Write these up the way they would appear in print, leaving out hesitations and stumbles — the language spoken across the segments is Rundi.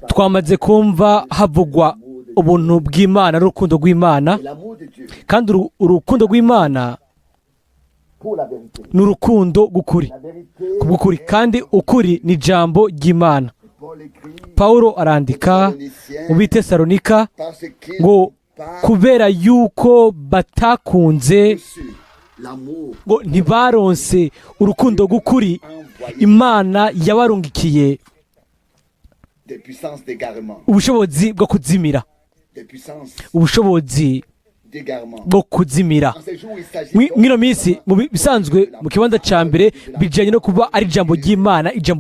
twamaze kumva havugwa ubuntu bw'Imana n'urukundo rw'Imana, kandi urukundo rw'Imana ni urukundo rw'ukuri, kandi ukuri ni ijambo ry'Imana. Pawulo arandika mu Bitesalonika ngo kubera yuko batakunze, ngo ntibaronse urukundo rw'ukuri, Imana yabarungikiye ubushobozi bwo kuzimira, ubushobozi bwo kuzimira. Mwino minsi mu bisanzwe mu kibanza ca mbere bijanye no kuba ari ijambo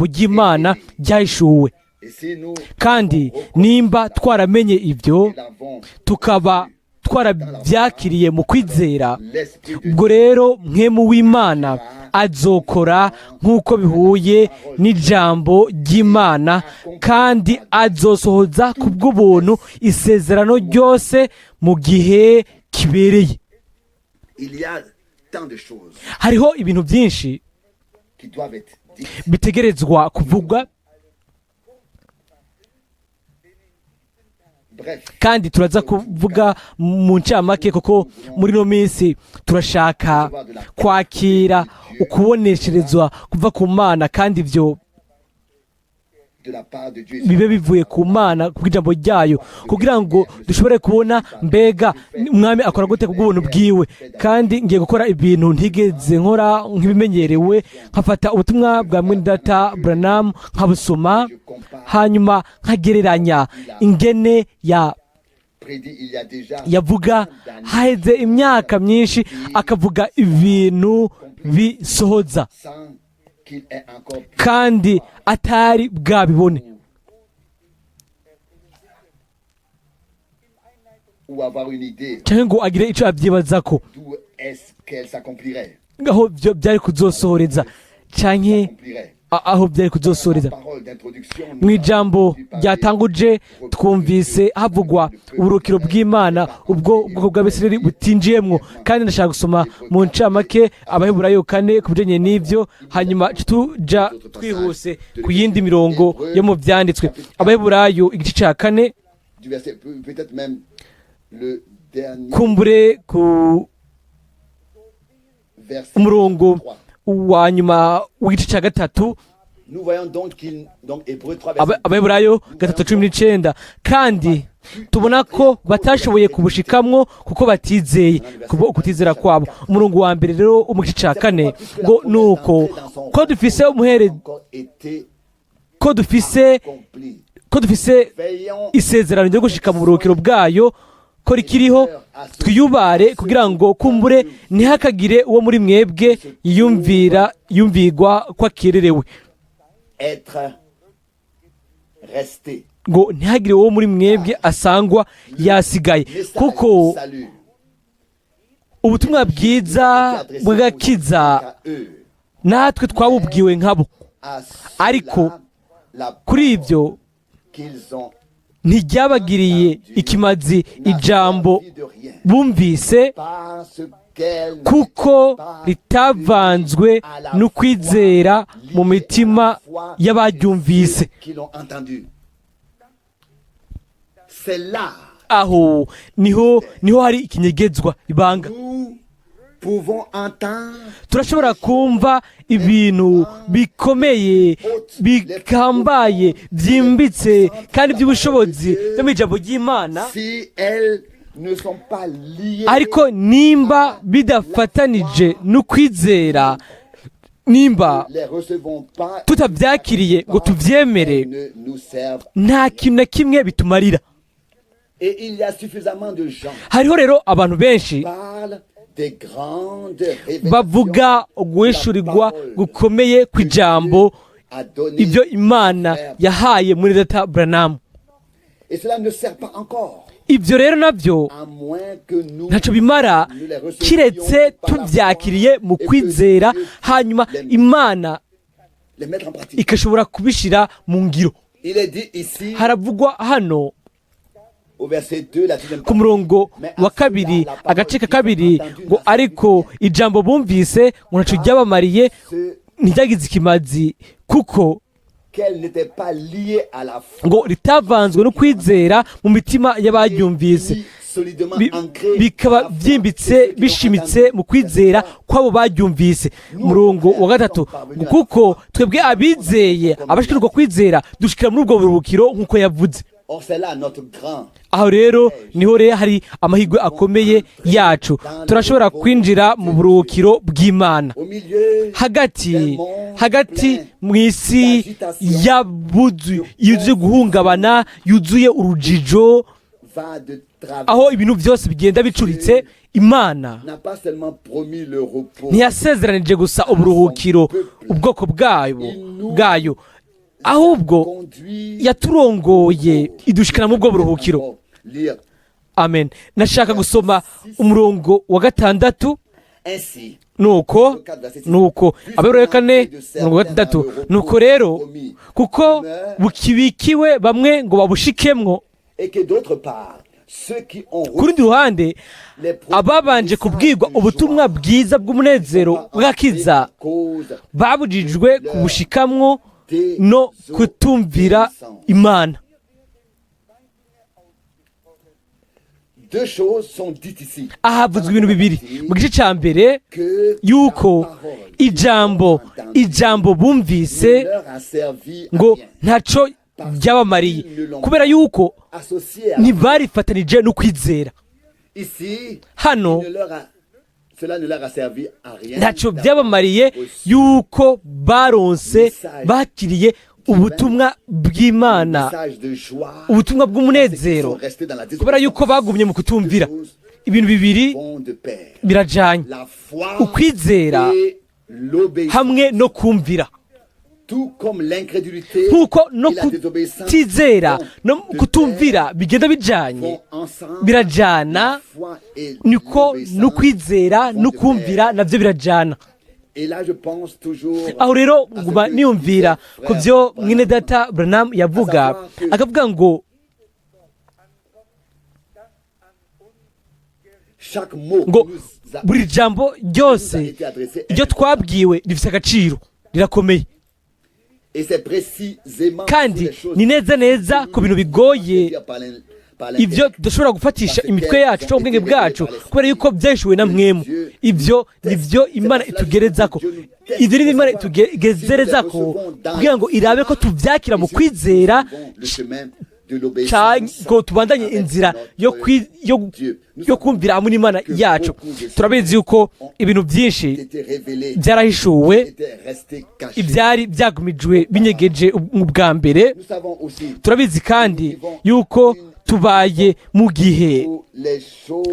ry'Imana ryahishuwe, kandi nimba twaramenye ivyo tukaba twarabyakiriye mu kwizera, ubwo rero Mwemu w'Imana azokora nk'uko bihuye n'ijambo ry'Imana, kandi azosohoza ku bw'ubuntu isezerano ryose mu gihe kibereye. Hariho ibintu byinshi bitegerezwa kuvugwa, kandi turaza kuvuga mu ncamake, kuko muri no minsi turashaka kwakira ukubonesherezwa kuva ku Mana, kandi ivyo bibe bivuye ku Mana kubw'ijambo ryayo, kugira ngo dushobore kubona mbega umwami akora gute kubw'ubuntu bwiwe. Kandi ngiye gukora ibintu ntigeze nkora nk'ibimenyerewe, nkafata ubutumwa bwa Mwene Data Branham nkabusoma, hanyuma nkagereranya ingene yavuga haheze imyaka myinshi, akavuga ibintu bisohoza kandi atari bwabibone, cyangwa ngo agire icyo abyibazako aho byari kuzosohoreza, cyangwa aho byari kuzosoreza. Mu ijambo ryatanguje twumvise havugwa uburukiro bw'Imana ubwo ubwoko bw'Abisirayeli butinjiyemwo, kandi ndashaka gusoma mu ncamake Abaheburayo 4 ku bijanye n'ivyo, hanyuma tuja twihuse ku yindi mirongo yo mu vyanditswe. Abaheburayo igice ca 4 kumbure ku umurongo wa nyuma w'igice cya 3, Abaheburayo 3:19, kandi tubona ko batashoboye kubushikamwo kuko batizeye, kuko kutizera kwabo. Umurongo wa mbere rero mu gice cya 4 ngo nuko ko dufise umuhere, ko dufise isezerano ryo gushika mu burukiro bwayo, ko rikiriho, twiyubare kugira ngo kumbure ntihakagire uwo muri mwebwe yumvigwa ko akererewe, ngo ntihagire uwo muri mwebwe asangwa yasigaye, kuko ubutumwa bwiza bw'agakiza natwe twabubwiwe nkabo, ariko kuri ibyo ntiryabagiriye ikimazi ijambo bumvise, kuko ritavanzwe n'ukwizera mu mitima y'abaryumvise. Aho niho hari ikinyegezwa, ibanga. Turashobora kumva ibintu bikomeye, bikambaye, byimbitse kandi by'ubushobozi byo mu ijambo ry'Imana, ariko nimba bidafatanije n'ukwizera, nimba tutabyakiriye ngo tubyemere, nta kintu na kimwe bitumarira. Hariho rero abantu benshi bavuga guhishurirwa gukomeye kw'ijambo, ibyo Imana yahaye Mwene Data Branham. Ibyo rero nabyo ntacyo bimara kiretse tubyakiriye mu kwizera, hanyuma Imana ikashobora kubishira mu ngiro. Haravugwa hano ku murongo wa 2 agace ka 2 ngo ariko ijambo bumvise ngo ntacyo ryabamariye, ntiryagize ikimazi, kuko ngo ritavanzwe no kwizera mu mitima y'abaryumvise, bikaba byimbitse bishimitse mu kwizera kw'abo baryumvise. Murongo wa gatatu, kuko twebwe abizeye abashikirwa kwizera dushikira muri ubwo buruhukiro nk'uko yavuze. Aho rero niho rero hari amahirwe akomeye yacu, turashobora kwinjira mu buruhukiro bw'Imana hagati mu isi yuzuye guhungabana, yuzuye urujijo, aho ibintu byose bigenda bicuritse. Imana ntiyasezeranije gusa uburuhukiro ubwoko bwayo, ahubwo yaturongoye idushikana mu bwo buruhukiro. Amen. Nashaka gusoma umurongo wa 6. nuko Abalewi 4:6, nuko rero kuko bukibikiwe bamwe ngo babushikemwo, ku rundi ruhande ababanje kubwirwa ubutumwa bwiza bw'umunezero bw'akiza babujijwe kubushikamwo no kutumvira Imana. Ahavuzwe ibintu bibiri mu gice cya mbere, yuko ijambo bumvise ngo ntaco ryabamariye, kubera yuko ntibarifatanije no kwizera. Hano ntaco byabamariye yuko baronse bakiriye ubutumwa bw'Imana, ubutumwa bw'umunezero, kubera yuko bagumye mu kutumvira. Ibintu bibiri birajanye, ukwizera hamwe no kumvira. Nkuko no kutizera no kutumvira bigenda birajana, niko no kwizera no kumvira navyo birajana. Aho rero nguma niyumvira ku byo Mwene Data Branham yavuga, akavuga ngo buri jambo ryose iryo twabwiwe rifite agaciro, rirakomeye, kandi ni neza ku bintu bigoye ibyo dushobora gufatisha imitwe yacu cyangwa ubwenge bwacu, kubera yuko byashuwe na mwemu. Ibyo nivyo Imana itugerezako, ibyo ni Imana itugezerezako kugira ngo irabe ko tuvyakira mu kwizera, cyangwa tubandanye inzira yo kumvira hamwe n'Imana yacu. Turabizi yuko ibintu byinshi byarahishuwe, ibyari byagumijwe binyegeje mu bwa mbere. Turabizi kandi yuko tubaye mu gihe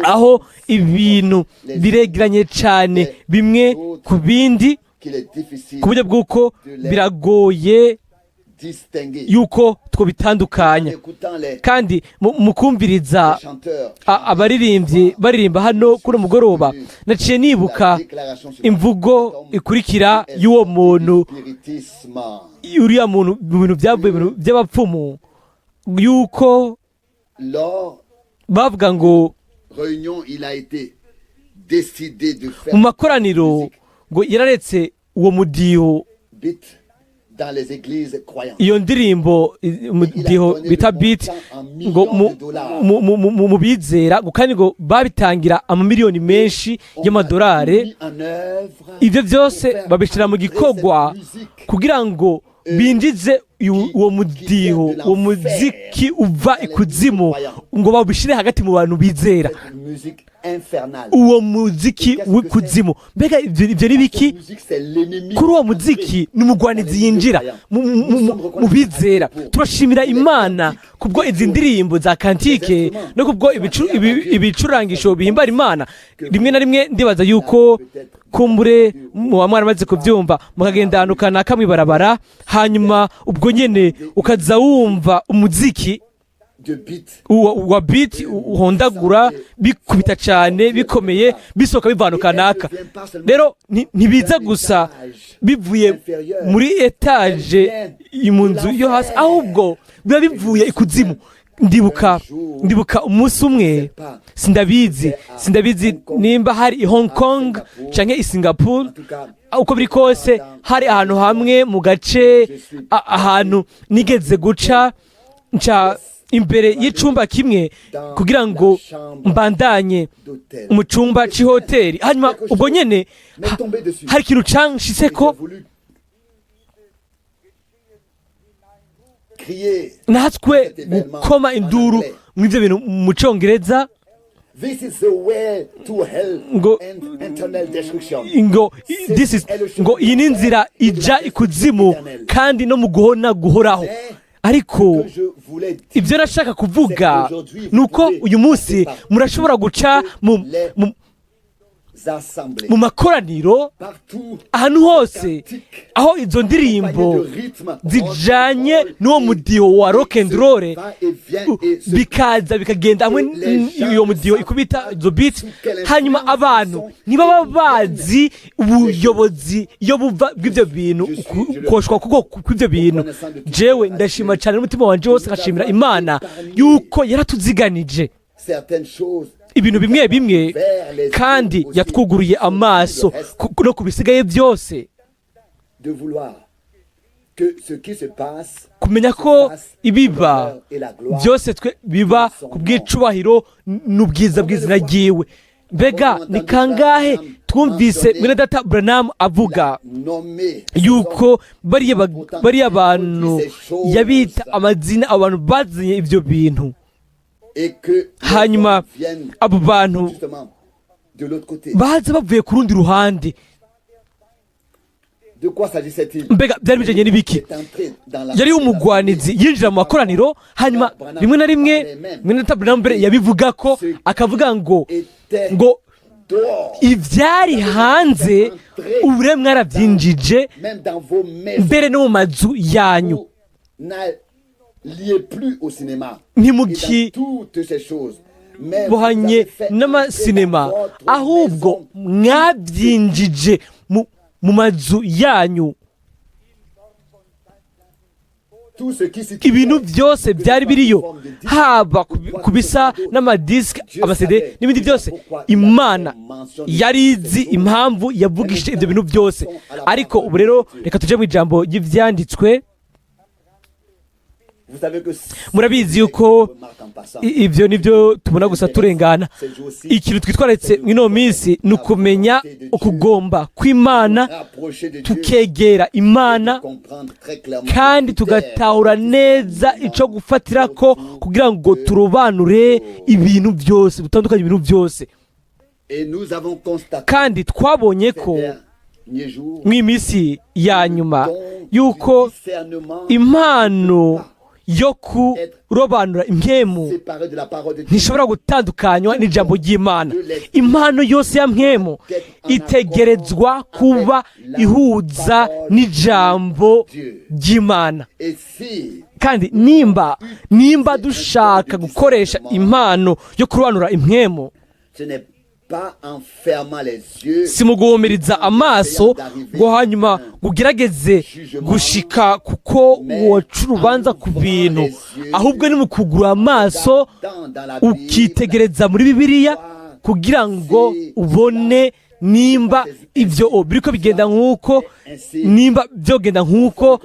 aho ibintu biregeranye cyane bimwe ku bindi, ku buryo bw'uko biragoye yuko twobitandukanya. Kandi mu kumviriza abaririmbyi baririmba hano kuri mugoroba, naciye nibuka imvugo ikurikira y'uwo muntu, uriya muntu mu bintu by'abapfumu, yuko bavuga ngo mu makoraniro ngo yararetse uwo mudiho, iyo ndirimbo umudiho bita beat, ngo mu bizera, kandi ngo babitangira amamiliyoni menshi y'amadolari. Ibyo byose babishyira mu gikorwa kugira ngo binjize uwo mudiho, uwo muziki uva ikuzimu, ngo babishire hagati mu bantu bizera, uwo muziki w'ikuzimu. Mbega ibyo ni biki? Kuri uwo muziki ni umugwanizi yinjira mu bizera. Turashimira Imana kubwo izi ndirimbo za kantike no kubwo ibicurangisho bihimbara Imana. Rimwe na rimwe ndibaza yuko kumbure muba mwaramaze kubyumva, mukagenda ahantu kanaka mw'ibarabara, hanyuma ubwo nyene ukaza wumva umuziki wa beat uhondagura, bikubita cyane, bikomeye, bisohoka bivana kanaka. Rero ntibiza gusa bivuye muri etage mu nzu yo hasi, ahubwo biba bivuye ikuzimu. Ndibuka umunsi umwe, sindabizi nimba hari i Hong Kong canke i Singapore, uko biri kose hari ahantu hamwe mu gace ahantu nigeze guca nca imbere y'icumba kimwe kugira ngo mbandanye mu cyumba cy'ihoteli, hanyuma ubwo nyene hari ikintu canshitse ko natswe gukoma induru mu ivyo bintu mu Congereza ngo iyi ni inzira ija ikuzimu kandi no mu guhona guhoraho. Ariko ibyo nashaka kuvuga ni uko uyu munsi murashobora guca mu makoraniro ahantu hose aho izo ndirimbo zijanye n'uwo mudiho wa rock and roll bikaza bikagenda hamwe iyo mudiho ikubita izo beat, hanyuma abantu ntibaba bazi ubuyobozi iyo buva bw'ivyo bintu koshwa kuko kw'ivyo bintu. Jewe ndashima cyane n'umutima wanje wose nkashimira Imana yuko yaratuziganije ibintu bimwe bimwe kandi yatwuguriye amaso no kubisigaye byose, kumenya ko ibiba byose twe biba ku bw'icubahiro n'ubwiza bw'izina ryiwe. Mbega ni kangahe twumvise Mwene Data Branham avuga yuko bariya bantu yabita amazina abantu bazanye ibyo bintu, hanyuma abo bantu baza bavuye ku rundi ruhande. Mbega byari bijanye n'ibiki? Yari umugwanizi yinjira mu makoraniro, hanyuma rimwe na rimwe Mwene Data Branham mbere yabivuga ko akavuga ngo ivyari hanze ubure mwaravyinjije mbere no mu mazu yanyu, ntimukibohanye n'amasinema ahubwo mwabyinjije mu mazu yanyu. Ibintu byose byari biriyo, haba kubisa n'amadisike, amasede n'ibindi byose. Imana yari izi impamvu yavugishije ibyo bintu byose. Ariko ubu rero reka tuje mu ijambo ry'ivyanditswe. Murabizi yuko ibyo nibyo tubona gusa turengana. Ikintu twitwaretse mw'ino minsi ni ukumenya ukugomba kw'Imana, tukegera Imana kandi tugatahura neza ico gufatira ko kugira ngo turobanure ibintu byose, gutandukanya ibintu byose. Kandi twabonye ko mw'imisi ya nyuma yuko impano yo kurobanura impwemu ntishobora gutandukanywa n'ijambo ry'Imana. Impano yose ya mpwemu itegerezwa kuba ihuza n'ijambo ry'Imana. Kandi nimba dushaka gukoresha impano yo kurobanura impwemu, si mu guhumiriza amaso ngo hanyuma ugerageze gushika kuko woca urubanza ku bintu, ahubwo ni mu kugura amaso ukitegereza muri Bibiliya kugira ngo ubone nimba ibyo biriko bigenda nk'uko, nimba byogenda nk'uko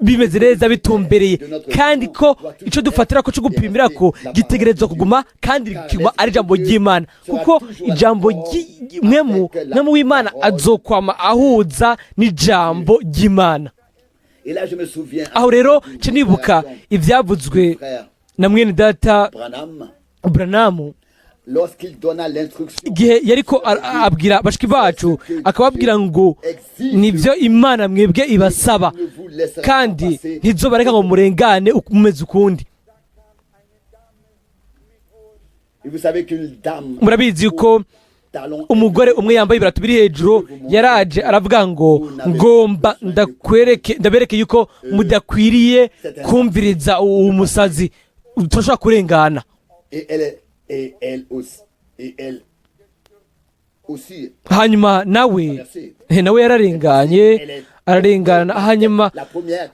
bimeze neza bitumbereye, kandi ko ico dufatira ko cyo gupimira ko gitegerezwa kuguma kandi kiguma ari ijambo ry'Imana, kuko ijambo mwemu w'Imana azokwama ahuza n'ijambo ry'Imana. Aho rero nce nibuka ivyavuzwe na Mwene Data Branham igihe yariko abwira bashiki bacu, akababwira ngo nivyo Imana mwebwe ibasaba kandi ntizobareka ngo murengane mumeze ukundi. Murabizi yuko umugore umwe yambaye ibirato biri hejuru yaraje aravuga ngo ngomba ndabereke yuko mudakwiriye kumviriza uwo musazi, turashobora kurengana. hanyuma nawe ararengana hanyuma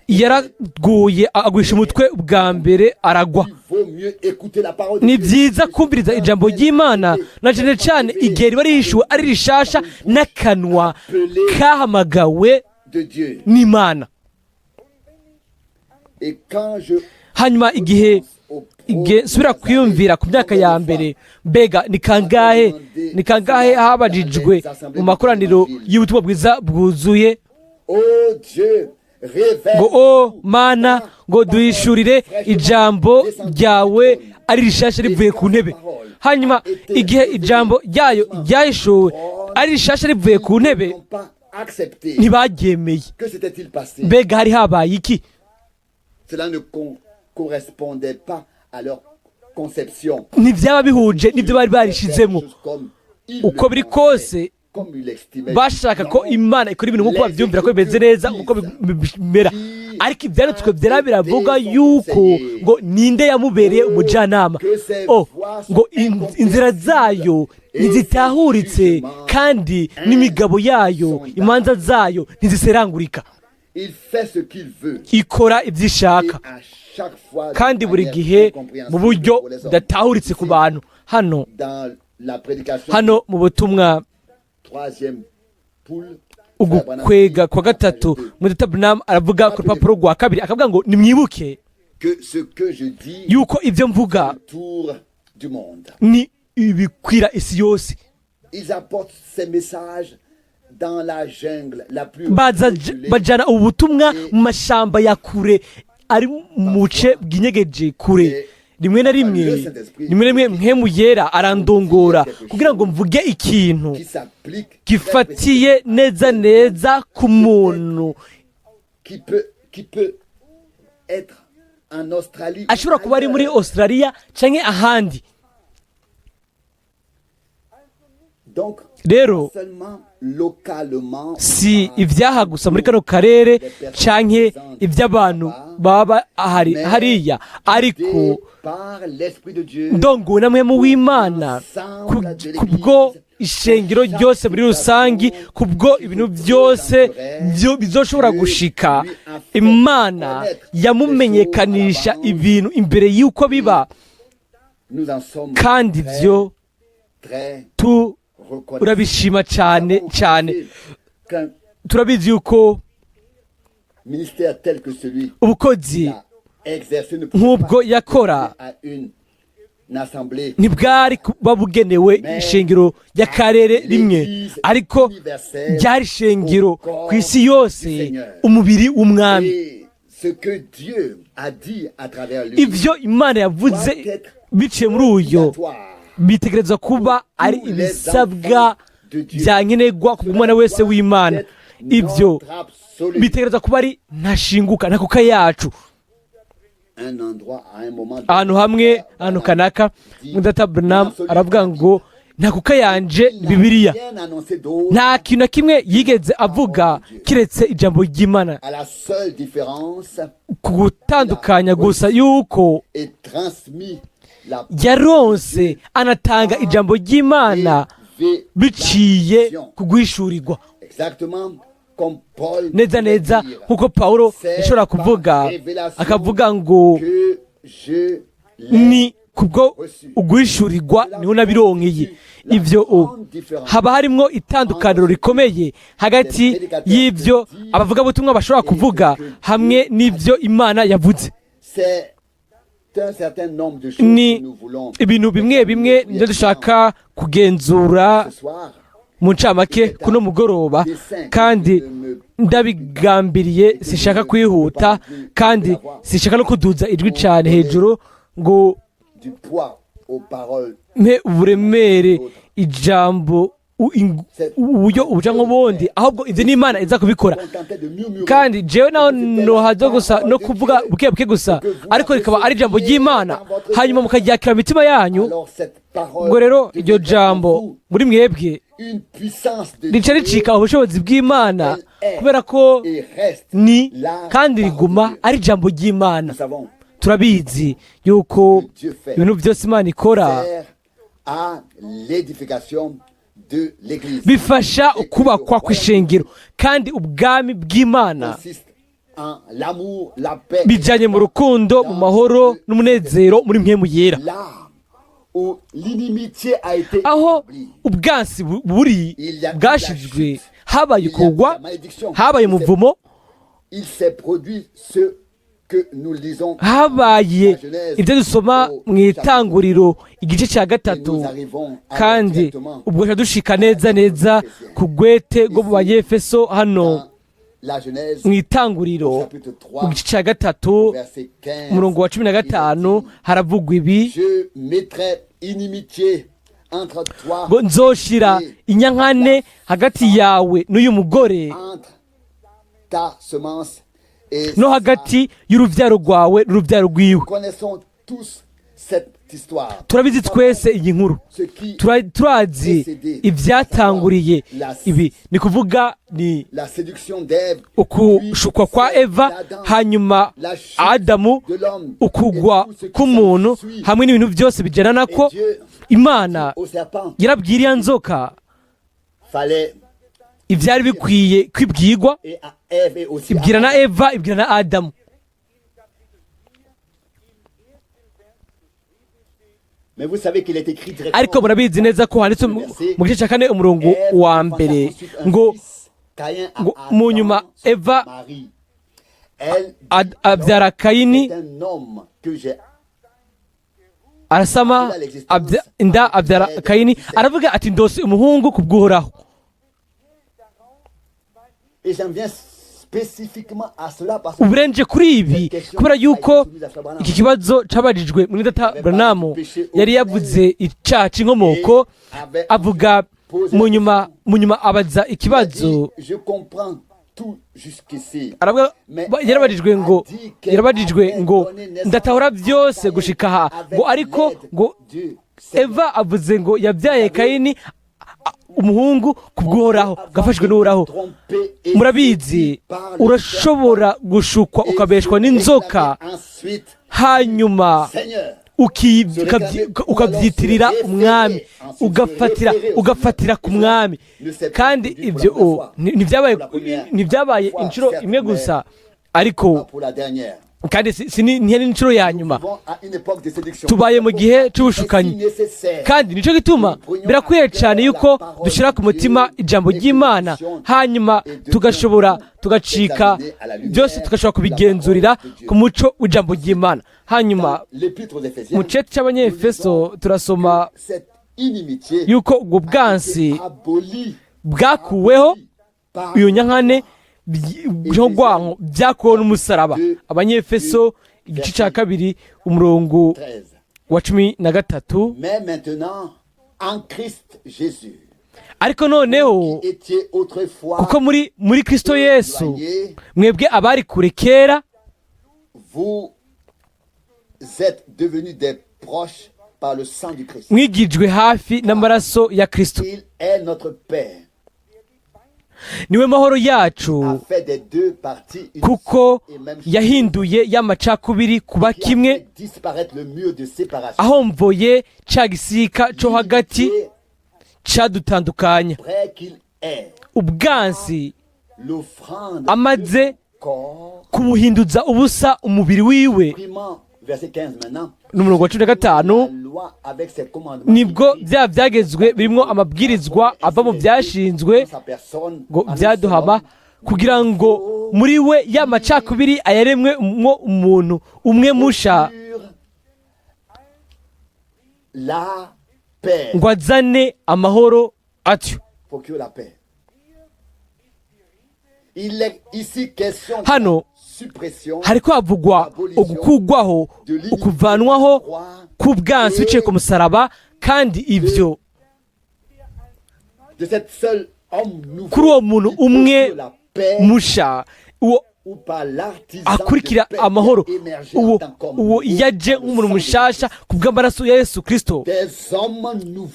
yaraguye agwisha umutwe bwa mbere aragwa. Ni byiza kumviriza ijambo ry'Imana na cyane cyane igihe riba rihishuwe ari rishasha n'akanwa kahamagawe n'Imana. Hanyuma igihe nsubira kwiyumvira ku myaka ya mbere, mbega ni kangahe habajijwe mu makoraniro y'ubutumwa bwiza bwuzuye ngo o Mana ngo duhishurire ijambo ryawe ari rishasha rivuye ku ntebe. Hanyuma igihe ijambo ryayo ryahishuwe ari rishasha rivuye ku ntebe ntibaryemeye. Mbega hari habaye iki? Ntibyaba bihuje n'ibyo bari barishizemo. Uko biri kose bashaka ko Imana ikora ibintu nk'uko babyumvira ko bimeze neza nk'uko bimera, ariko ibyanditswe byera biravuga yuko ngo ninde yamubereye umujyanama, ngo inzira zayo ntizitahuritse kandi n'imigabo yayo imanza zayo ntiziserangurika. Ikora ibyo ishaka kandi buri gihe mu buryo budatahuritse ku bantu. Hano mu butumwa ugukwega kwa gatatu Mwene Data aravuga ku rupapuro rwa kabiri akavuga ngo nimwibuke yuko ibyo mvuga ni ibikwira isi yose. Bajana ubutumwa mu mashamba ya kure ari mu buce bw'inyegeje kure. Rimwe na rimwe Mwene Yera arandongora kugira ngo mvuge ikintu gifatiye neza ku muntu ashobora kuba ari muri Australia canke ahandi. Rero si ibyaha gusa muri kano karere canke iby'abantu baba hariya, ariko ndongowe na Mwene w'Imana kubwo ishengero ryose muri rusangi, kubwo ibintu byose bizoshobora gushika. Imana yamumenyekanisha ibintu imbere y'uko biba, kandi byo urabishima cyane cyane. Turabizi yuko ubukozi nk'ubwo yakora ntibwari kuba bugenewe ishengero ry'akarere rimwe, ariko ryari ishengero ku isi yose, umubiri w'umwami. Ibyo Imana yavuze biciye muri uyo bitegereza kuba ari ibisabwa bya nkenerwa ku mwana wese w'Imana. Ibyo bitegereza kuba ari ntashinguka ntakuka yacu. Ahantu hamwe ahantu kanaka Mwene Data aravuga ngo ntakuka yanje Bibiliya. Nta kintu na kimwe yigeze avuga kiretse ijambo ry'Imana, ku gutandukanya gusa yuko yaronse anatanga ijambo ry'Imana biciye ku guhishurirwa. Neza nk'uko Pawulo yashobora kuvuga akavuga ngo ni kubwo uguhishurirwa niho nabironkeye. Ibyo haba harimo itandukaniro rikomeye hagati y'ibyo abavuga butumwa bashobora kuvuga hamwe n'ibyo Imana yavuze. Ni ibintu bimwe nibyo dushaka kugenzura mu ncamake kuno mugoroba, kandi ndabigambiriye. Sishaka kwihuta kandi sishaka no kuduza ijwi cyane hejuru ngo mpe uburemere ijambo uburyo ubuca nk'ubundi, ahubwo ibyo ni Imana iza kubikora. Kandi jewe naho nohaza gusa no kuvuga buke gusa, ariko rikaba ari ijambo ry'Imana, hanyuma mukaryakira imitima yanyu. Ngo rero iryo jambo muri mwebwe rica ricika ubushobozi bw'Imana, kubera ko ni kandi riguma ari ijambo ry'Imana. Turabizi yuko ibintu byose Imana ikora de l'Église bifasha ukubakwa kw'ishengero, kandi ubwami bw'Imana consiste en l'amour, la paix, bijyanye mu rukundo, mu mahoro n'umunezero muri mpemu yera, là où l'inimitié a été aho établie. ubwansi buri bwashizwe, habaye ukugwa, habaye umuvumo, Il s'est produit ce que nous lisons habaye ibyo dusoma mu itanguriro igice cya et gatatu, nous arrivons kandi directement ubwo dushika neza neza ku gwete rwo mu Banyefeso hano dans la Genèse mu itanguriro chapitre mu 3 gice cya gatatu verset 15. umurongo wa 15 haravugwa ibi Je mettrai inimitié entre toi ngo nzoshira inyankane hagati yawe n'uyu mugore entre ta semence et no hagati y'urubyaro rwawe n'urubyaro rwiwe. Nous connaissons tous cette histoire. Turabizi twese iyi nkuru, Ce qui turazi ibyatanguriye ibi, ni kuvuga ni la séduction d'Ève, ukushukwa kwa Eva, hanyuma la chute Adamu, de l'homme, ukugwa et tout ce qui k'umuntu s'ensuit. hamwe n'ibintu byose bijyana nako. Et Dieu Imana au serpent yarabwira iya nzoka fallait ibyari bikwiye kwibwirwa, et à Ève et aussi ibwira à na Eva, ibwira na Adamu. Mais vous savez qu'il est écrit directement. Ariko murabizi neza ko handitse mu gice cya 4 umurongo Ève wa enfança mbere ensuite un ngo fils, Caïn à ngo Adam, mu nyuma son Eva mari. Elle dit, abyara Kayini, c'est un homme que j'ai arasama inda abyara Kayini, aravuga ati ndose umuhungu kubw'Uhoraho. et j'en viens spécifiquement à cela parce que Uburenje kuri ibi kubera yuko iki kibazo cabajijwe Mwene Data Ewald yari yavuze icyaha cy'inkomoko, avuga mu nyuma abaza ikibazo, je comprends tout jusqu'ici. aravuga yarabajijwe ngo ndatahura byose gushika aha, ngo ariko ngo Eva avuze ngo yabyaye Kayini umuhungu kubw'Uhoraho, gafashwe n'Uhoraho. Murabizi urashobora gushukwa ukabeshwa n'inzoka, hanyuma ukabyitirira umwami, ugafatira ku mwami, kandi ibyo ntibyabaye inshuro imwe gusa, ariko kandi ntihari n'inshuro ya nyuma. Tubaye mu gihe cy'ubushukanyi, kandi nicyo gituma birakwiye cyane yuko dushyira ku mutima ijambo ry'Imana, hanyuma tugacika byose, tugashobora kubigenzurira ku muco w'ijambo ry'Imana. Hanyuma mu cyete cy'Abanyefeso turasoma yuko ubwo bwansi bwakuweho, iyo nyankane by'urwango byakuweho n'umusaraba. Abanyefeso igice cya 2 umurongo wa 13. Mais maintenant en Christ Jésus, ariko noneho kuko muri Kristo Yesu mwebwe abari kure kera, vous êtes devenus des proches par le sang du Christ. mwigijwe hafi n'amaraso ya Kristo. Il est notre Père. Niwe mahoro yacu, A fait des deux parties une kuko seule et même chose, yahinduye y'amacakubiri kuba qui a kimwe, fait disparaître le mur de séparation. ahomvoye cya gisika cyo hagati cyadutandukanya. Près qu'il est, Ubwansi l'offrande amaze corps, kumuhinduza ubusa umubiri wiwe. imprimant, verset 15 maintenant, N'umurongo wa 15 la loi avec ses commandements nibwo écrits bya byagezwe birimo amabwirizwa ava mu byashinzwe dans sa personne, ngo en un byaduhama, seul homme, kugira ngo muri we ya macakubiri ayaremwe mwo umuntu umwe musha, sur la paix. ngo azane amahoro atyo. Procure la paix. Il est ici question Hano de suppression hariko havugwa ugukugwaho, ukuvanwaho k'ubwansi biciye ku musaraba, kandi ibyo de cet seul homme nouveau kuri uwo muntu qui umwe procure la paix musha, uwo akurikira amahoro, uwo yaje nk'umuntu mushasha ku bw'amaraso ya Yesu Kristo.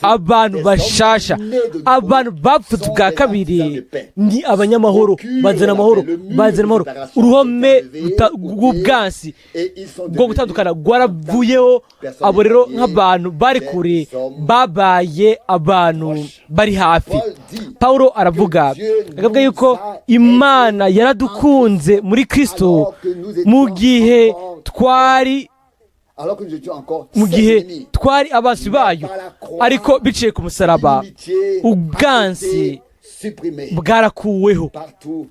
Abantu bashasha, abantu bapfutse ubwa kabiri ni abanyamahoro, bazana amahoro, bazana amahoro. Uruhome rw'ubwansi bwo gutandukana rwaravuyeho. Abo rero nk'abantu bari kure babaye abantu bari hafi. Pawulo aravuga yuko Imana yaradukunze muri Kristo mu gihe twari abansi bayo, ariko biciye ku musaraba ubwansi bwarakuweho.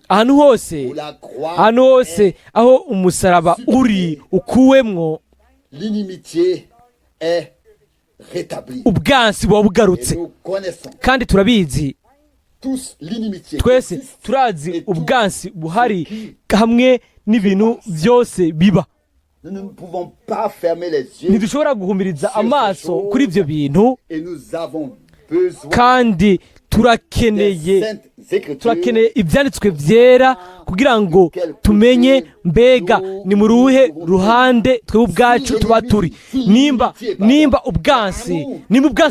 Ahantu hose aho umusaraba uri ukuwemwo, ubwansi buba bugarutse. Kandi turabizi, twese turazi ubwansi buhari hamwe n'ibintu byose biba. Ntidushobora guhumiriza amaso kuri ibyo bintu, kandi turakeneye ibyanditswe byera kugira ngo tumenye mbega ni mu ruhe ruhande twebwe ubwacu tuba turi. Nimba ubwansi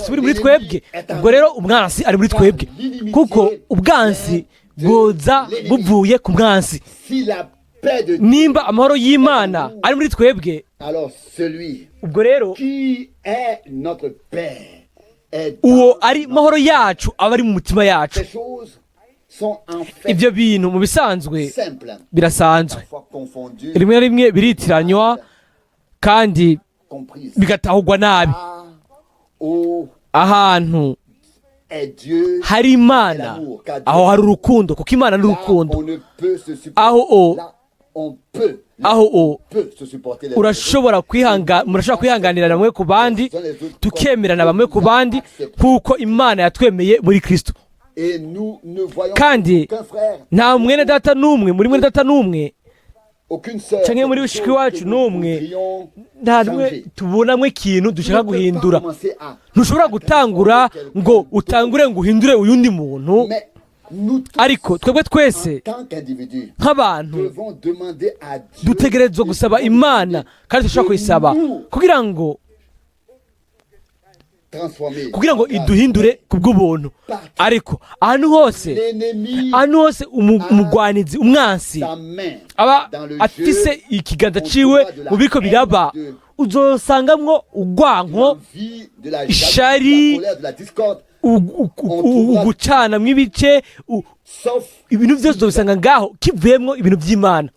buri muri twebwe, ubwo rero umwansi ari muri twebwe, kuko ubwansi bwoza buvuye ku mwansi. Nimba amahoro y'Imana ari muri twebwe, ubwo rero uwo ari mahoro yacu aba ari mu mutima yacu. Ibyo bintu mu bisanzwe birasanzwe, rimwe na rimwe biritiranywa kandi bigatahurwa nabi. Ahantu hari Imana, aho hari urukundo, kuko Imana ni urukundo. Murashobora kwihanganira bamwe ku bandi, tukemerana bamwe ku bandi, kuko Imana yatwemeye muri Kristo. Kandi nta mwene data n'umwe cyangwa muri bashiki wacu n'umwe, nta rimwe tubonamwe ikintu dushaka guhindura. Ntushobora gutangura ngo utangure ngo uhindure uyundi muntu, ariko twebwe twese nk'abantu dutegerezwa gusaba Imana, kandi dushobora kuyisaba kugira ngo iduhindure ku bw'ubuntu. Ariko ahantu hose umugwanizi, umwansi aba afise ikiganza ciwe mu biriko biraba, uzosangamwo urwanko, ishari, ugucana mw'ibice, ibintu byose uzobisanga ngaho kivuyemwo ibintu by'Imana.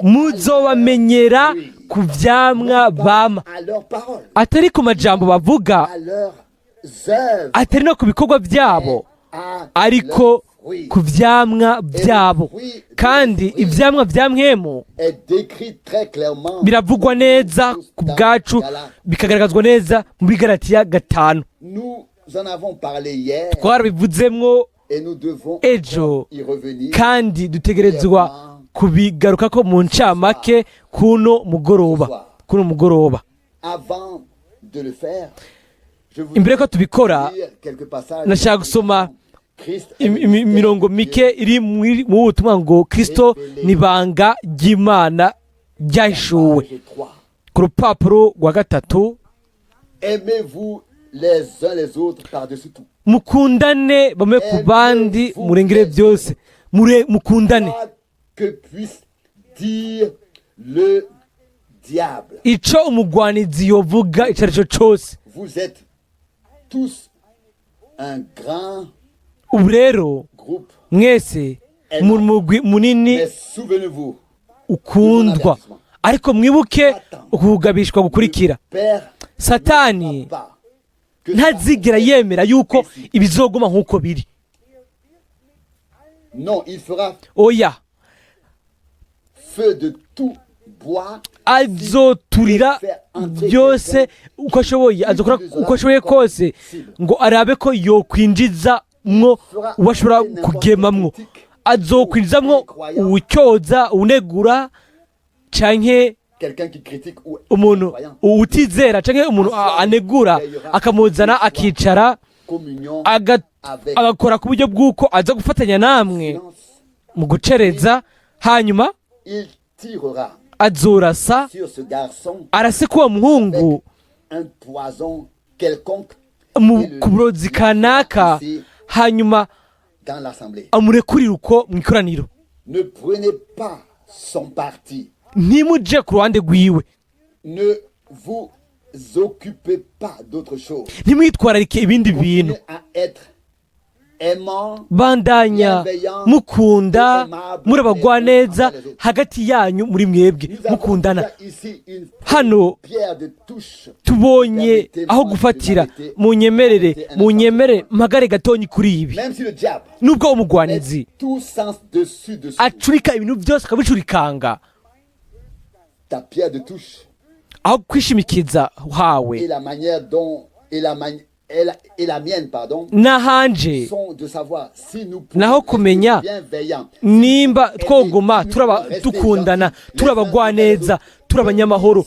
Muzobamenyera ku vyamwa bama, atari ku majambo bavuga, atari no ku bikorwa byabo, ariko ku vyamwa byabo. Kandi ivyamwa vya Mwemu biravugwa neza ku bwacu, bikagaragazwa neza muri Galatiya 5. Twarabivuzemwo ejo, kandi dutegerezwa kubigarukako mu ncamake kuno mugoroba. Imbere ko tubikora, nashaka gusoma imirongo mike iri mu butumwa ngo Kristo n'ibanga ry'Imana ryahishuwe, ku rupapuro rwa 3. Mukundane bamwe ku bandi murengere byose, mukundane. Ico umugwanizi yovuga icyo ari cyo cyose. Ubu rero mwese umurwi munini ukundwa, ariko mwibuke ukugabishwa gukurikira. Satani ntazigera yemera yuko ibizoguma nk'uko biri. Oya, azoturira byose uko ashoboye, azokora uko ashoboye kose ngo arabe ko yokwinjiza mwo ubashobora kugemamwo. Azokwinjizamwo uwucyoza, unegura, canke umuntu utizera, canke umuntu anegura, akamuzana akicara, agakora ku buryo bw'uko aza gufatanya namwe mu gucereza, hanyuma il tirera azorasa sur ce garçon arase ko uwo muhungu un poison quelconque ku burozi kanaka hanyuma dans l'assemblée. amurekurira uko mu ikoraniro. Ne prenez pas son parti. ntimuje ku ruhande rwiwe, Ne vous occupez pas d'autre chose. ntimwitwararike ibindi bintu. Continuez à être aimant, bandanya mukunda muri abagwaneza hagati yanyu muri mwebwe mukundana. ici une hano pierre de touche. tubonye aho gufatira. munyemere mpagare gatonyi kuri ibi. Même si le diable nubwo umugwanizi met tout sens dessus, acurika ibintu byose akabicurikanga, ta pierre de touche aho kwishimikiza et hawe la manière dont et la mienne pardon n'ahanje sont de savoir si nous naho kumenya bienveillants, nimba twoguma dukundana turi abagwaneza turi abanyamahoro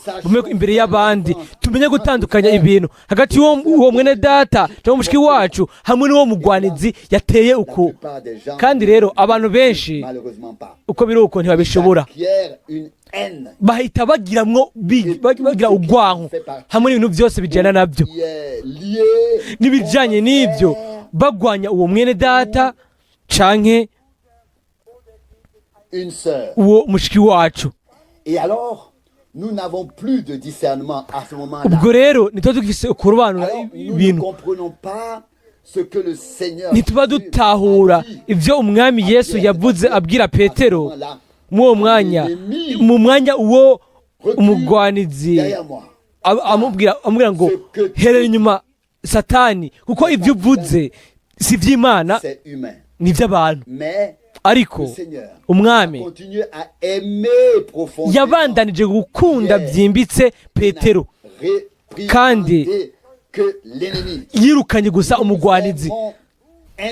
imbere y'abandi, tumenye gutandukanya ibintu hagati y'uwo mwene data cyangwa mushiki wacu hamwe n'uwo mugwanizi yateye uko. kandi rero abantu benshi malheureusement pas. uko biri uko ntibabishobora, Acquiert une haine bahita bagira urwanko hamwe n'ibintu byose bijyana nabyo qui est liée n'ibijyanye n'ibyo, bagwanya uwo mwene data canke une sœur. uwo mushiki wacu. Et alors, nous n'avons plus de discernement à ce moment-là. ubwo rero ntituba dufise kurobanura Alors, nous ne ibintu, comprenons pas ce que le Seigneur ntituba dutahura ibyo umwami Yesu yavuze abwira Petero mu mwanya uwo umugwanizi derrière moi. amubwira ngo herera inyuma Satani, kuko ibyo uvuze si iby'Imana C'est humain. ni iby'abantu. Mais ariko le Seigneur umwami continue à aimer profondément. yabandanije gukunda byimbitse Petero, kandi Réprimandé que l'ennemi. yirukanye gusa umugwanizi. Aimons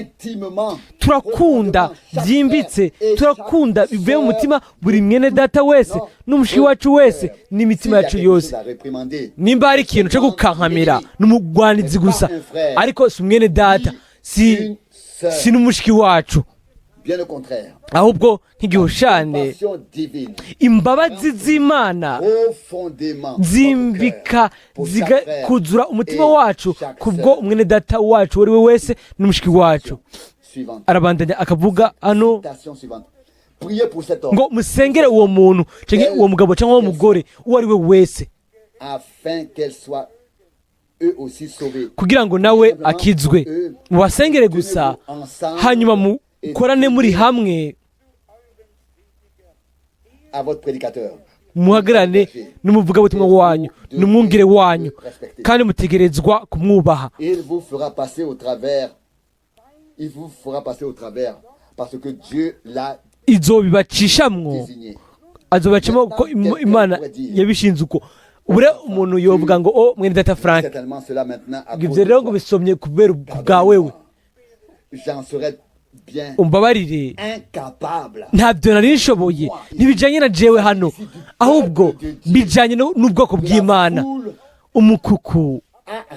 intimement, turakunda byimbitse, turakunda bivuye mu mutima buri mwene data wese n'umushiki wacu wese n'imitima yacu yose. nimba hari ikintu cyo gukankamira n'umugwanizi gusa, ariko si umwene data, si n'umushiki wacu, bien au contraire. ahubwo nk'igihushane Compassion divine, imbabazi z'Imana profondément zimbika pour chaque frère kuzura umutima et wacu chaque kubwo sœur. umwene data wacu uwo ari we wese n'umushiki wacu. Suivante. arabandanya akavuga hano Citation suivante. Priez pour cet homme ngo musengere uwo muntu cyangwa uwo mugabo cyangwa uwo mugore uwo ari we wese, afin qu'elle soit eux aussi sauvés. kugira ngo nawe akizwe. mubasengere gusa, hanyuma mukorane muri hamwe, À votre prédicateur. muhagarane n'umuvugabutumwa wanyu n'umwungere wanyu, kandi mutegerezwa kumwubaha. Il vous fera passer au travers. Il vous fera passer au travers parce que Dieu l'a izobibacishamwo, désigné. azobacamo ko Imana yabishinze uko. ubure umuntu yovuga ngo o mwene data Frank, Certainement cela maintenant à ibyo cause de rero ngo toi. bisomye kubera bwa wewe, J'en serais bien umbabarire incapable. ntabyo nari nshoboye, ntibijyanye na jewe hano, ahubwo bijyanye n'ubwoko bw'Imana, umukuku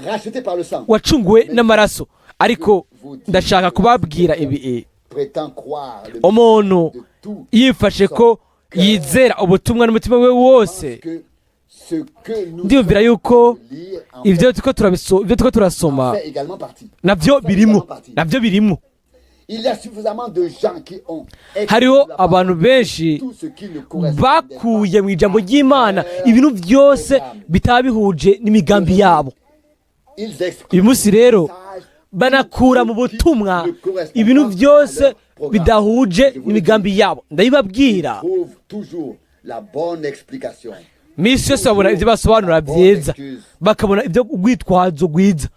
Racheté par le sang. wacunguwe n'amaraso. ariko ndashaka kubabwira ibi: Prétend croire le umuntu de tout yifashe ko yizera ubutumwa n'umutima we wose, que ce que nous ndiyumvira yuko lire en ibyo turiko turasoma fait également partie. nabyo birimo. Il y a suffisamment de gens qui ont hariho abantu benshi tout ce qui ne correspond bakuye mu ijambo ry'Imana ibintu byose bitaba bihuje n'imigambi yabo. Ils uyu munsi rero banakura mu butumwa ibintu byose bidahuje n'imigambi yabo. ndabibabwira, trouvent toujours la bonne explication. minsi yose babona ibyo basobanura byiza, bakabona ibyo urwitwazo rwiza.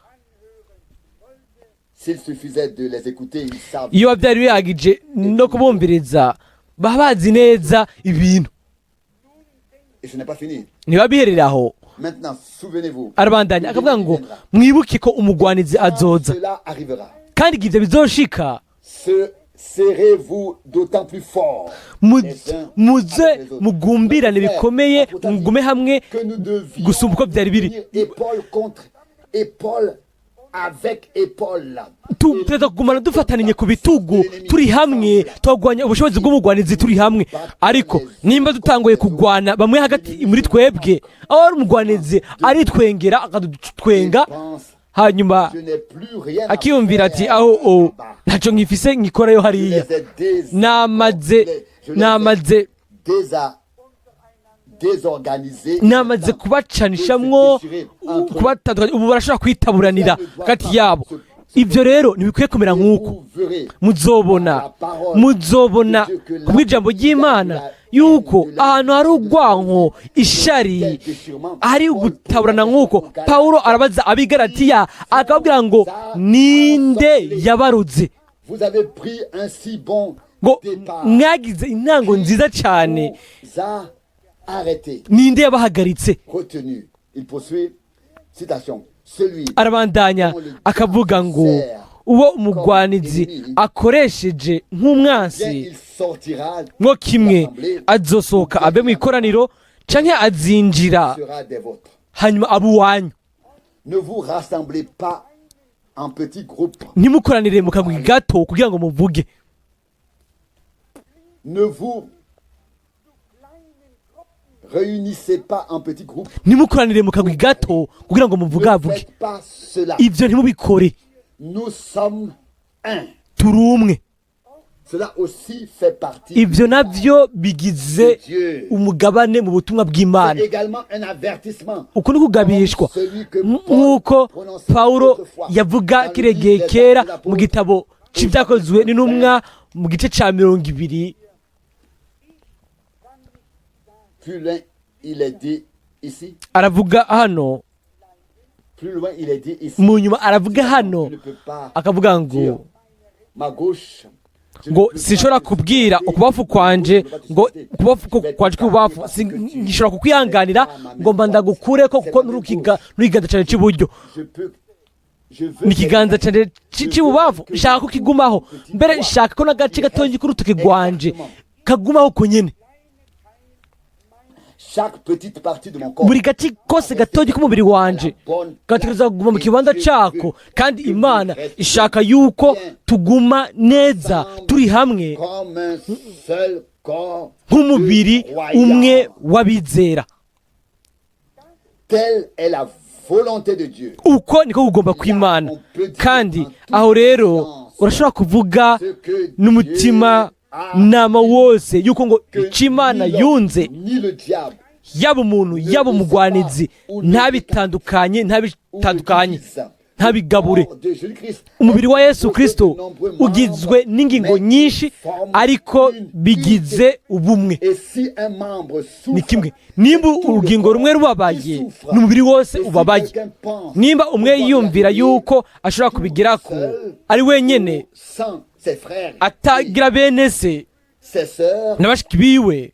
S'il suffisait de les écouter, ils savent. iyo byari bihagije no kubumviriza, baba bazi neza ibintu. Et ce n'est pas fini. ntibabiherera aho. Maintenant, souvenez-vous. arabandanya akavuga ngo mwibuke ko umugwanizi azoza, Cela arrivera. kandi igihe ibyo bizoshika Serrez-vous d'autant plus fort muze mugumbirane bikomeye, mugume hamwe que nous devions gusumba uko byari biri. épaule contre épaule avec épaule. tuza kugumana dufataniye ku bitugu turi hamwe turwanya ubushobozi bw'umugwanizi turi hamwe. Ariko nimba dutanguye kugwana bamwe hagati muri twebwe, aho ari umugwanizi aritwengera akadutwenga, hanyuma Je n'ai plus rien à akiyumvira ati faire. aho ntacyo nkifise nkikorayo hariya, namaze désorganisé. kubacanishamwo kubatandukanya, ubu barashobora kwitaburanira hagati yabo. Ibyo rero ntibikwiye kumera nk'uko. muzobona kubw'ijambo ry'Imana yuko ahantu hari urwanko, ishari, hari ugutaburana nk'uko. Pawulo arabaza abigaratiya akababwira ngo ninde yabaruze, Vous avez pris un si bon ngo départ. mwagize intango nziza cyane, Vous a arrêté, ninde yabahagaritse. retenu. Il poursuit, citation, celui Arabandanya akavuga ngo uwo umugwanizi akoresheje bien nk'umwansi, il sortira mwo kimwe azosohoka abe mu ikoraniro canke azinjira sera des vôtres. hanyuma abe uwanyu. Ne vous rassemblez pas en petits groupes. Ntimukoranire mu kagwi gato kugira ngo muvuge. Ne vous réunissez pas en petits groupes. Ntimukoranire mu kagwi gato kugira ngo Ne muvugavuge. faites pas cela. Ibyo ntimubikore. Nous sommes un. Turi umwe. Cela aussi fait partie Ibyo navyo bigize de Dieu. umugabane mu butumwa bw'Imana. C'est également un avertissement. Uko ni kugabishwa Celui que nk'uko Paul prononçait Pawulo autrefois yavuga dans le kiregeye livre des kera Actes des Apôtres. mu gitabo cy'ibyakozwe n'intumwa mu gice cya 20. Plus loin, il est dit ici. Aravuga hano Plus loin, il est dit ici. mu nyuma, aravuga hano Je ne peux pas akavuga dire ngo ma gauche. Je ne ngo peux sinshobora pas kubwira discuter. ukubafu kwanje ngo Je ukubafu vais kwanje kw'ibubafu ngishobora kukwihanganira ngo mba ndagukureko kuko nuriganza cyane cy'iburyo, Je peux. Je veux. ni ikiganza cyane cy'ibubafu nshaka ko kigumaho, mbere nshaka ko n'agace gatoya k'urutoki rwanje kagumaho uko nyene. Chaque petite partie de mon corps. Buri gace kose gatoya k'umubiri wanje gategereza kuguma mu kibanza cyako, kandi Imana ishaka yuko tuguma neza turi hamwe Comme un seul corps. nk'umubiri de croyants. umwe w'abizera. Telle est la volonté de Dieu. Uko niko kugomba kw'Imana. Kandi aho rero urashobora kuvuga Ce que n'umutima nama wose yuko ngo icyo Imana yunze, ni le diable yaba umuntu yaba umugwanizi, ntabitandukanye ntabigabure. de Jésus-Christ. Umubiri wa Yesu Kristo ugizwe n'ingingo nyinshi ariko bigize ubumwe. Et si un membre Ni souffre, kimwe, nimba urugingo rumwe rubabaye n'umubiri wose ubabaye. Nimba umwe yiyumvira yuko ashobora kubigirako ari wenyene sans ses frères atagira bene se ses sœurs, na bashiki biwe,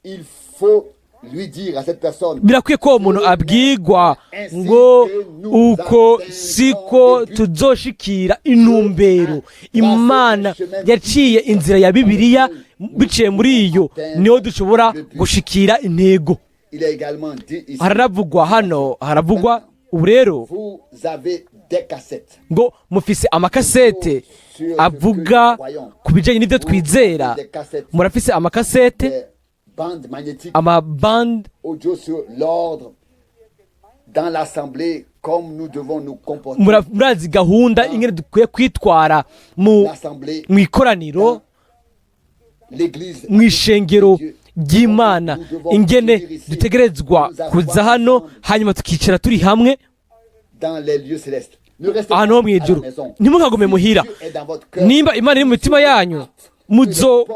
il faut lui dire à cette personne, birakwiye ko uwo muntu abwirwa ngo uko siko tuzoshikira intumbero Imana yaciye inzira ya Bibiliya, biciye muri iyo niho dushobora gushikira intego. il est également dit ici, Haravugwa hano, haravugwa ubu rero vous avez des cassettes ngo mufise amakasete avuga ku bijyanye n'ibyo twizera. Murafise amakasete, des bandes magnétiques amabande audio sur l'ordre dans l'assemblée, comme nous devons nous comporter. murazi gahunda ingene dukwiye kwitwara L'assemblée, mu ikoraniro, l'église, mu ishengero ry'Imana, ingene dutegerezwa kuza hano hanyuma tukicara turi hamwe dans les lieux célestes. Ne restez pas ahantu ho mu à la ijuru. maison. Ntimukagume muhira. Dieu est dans votre cœur. Nimba Imana iri mu mitima yanyu, muzo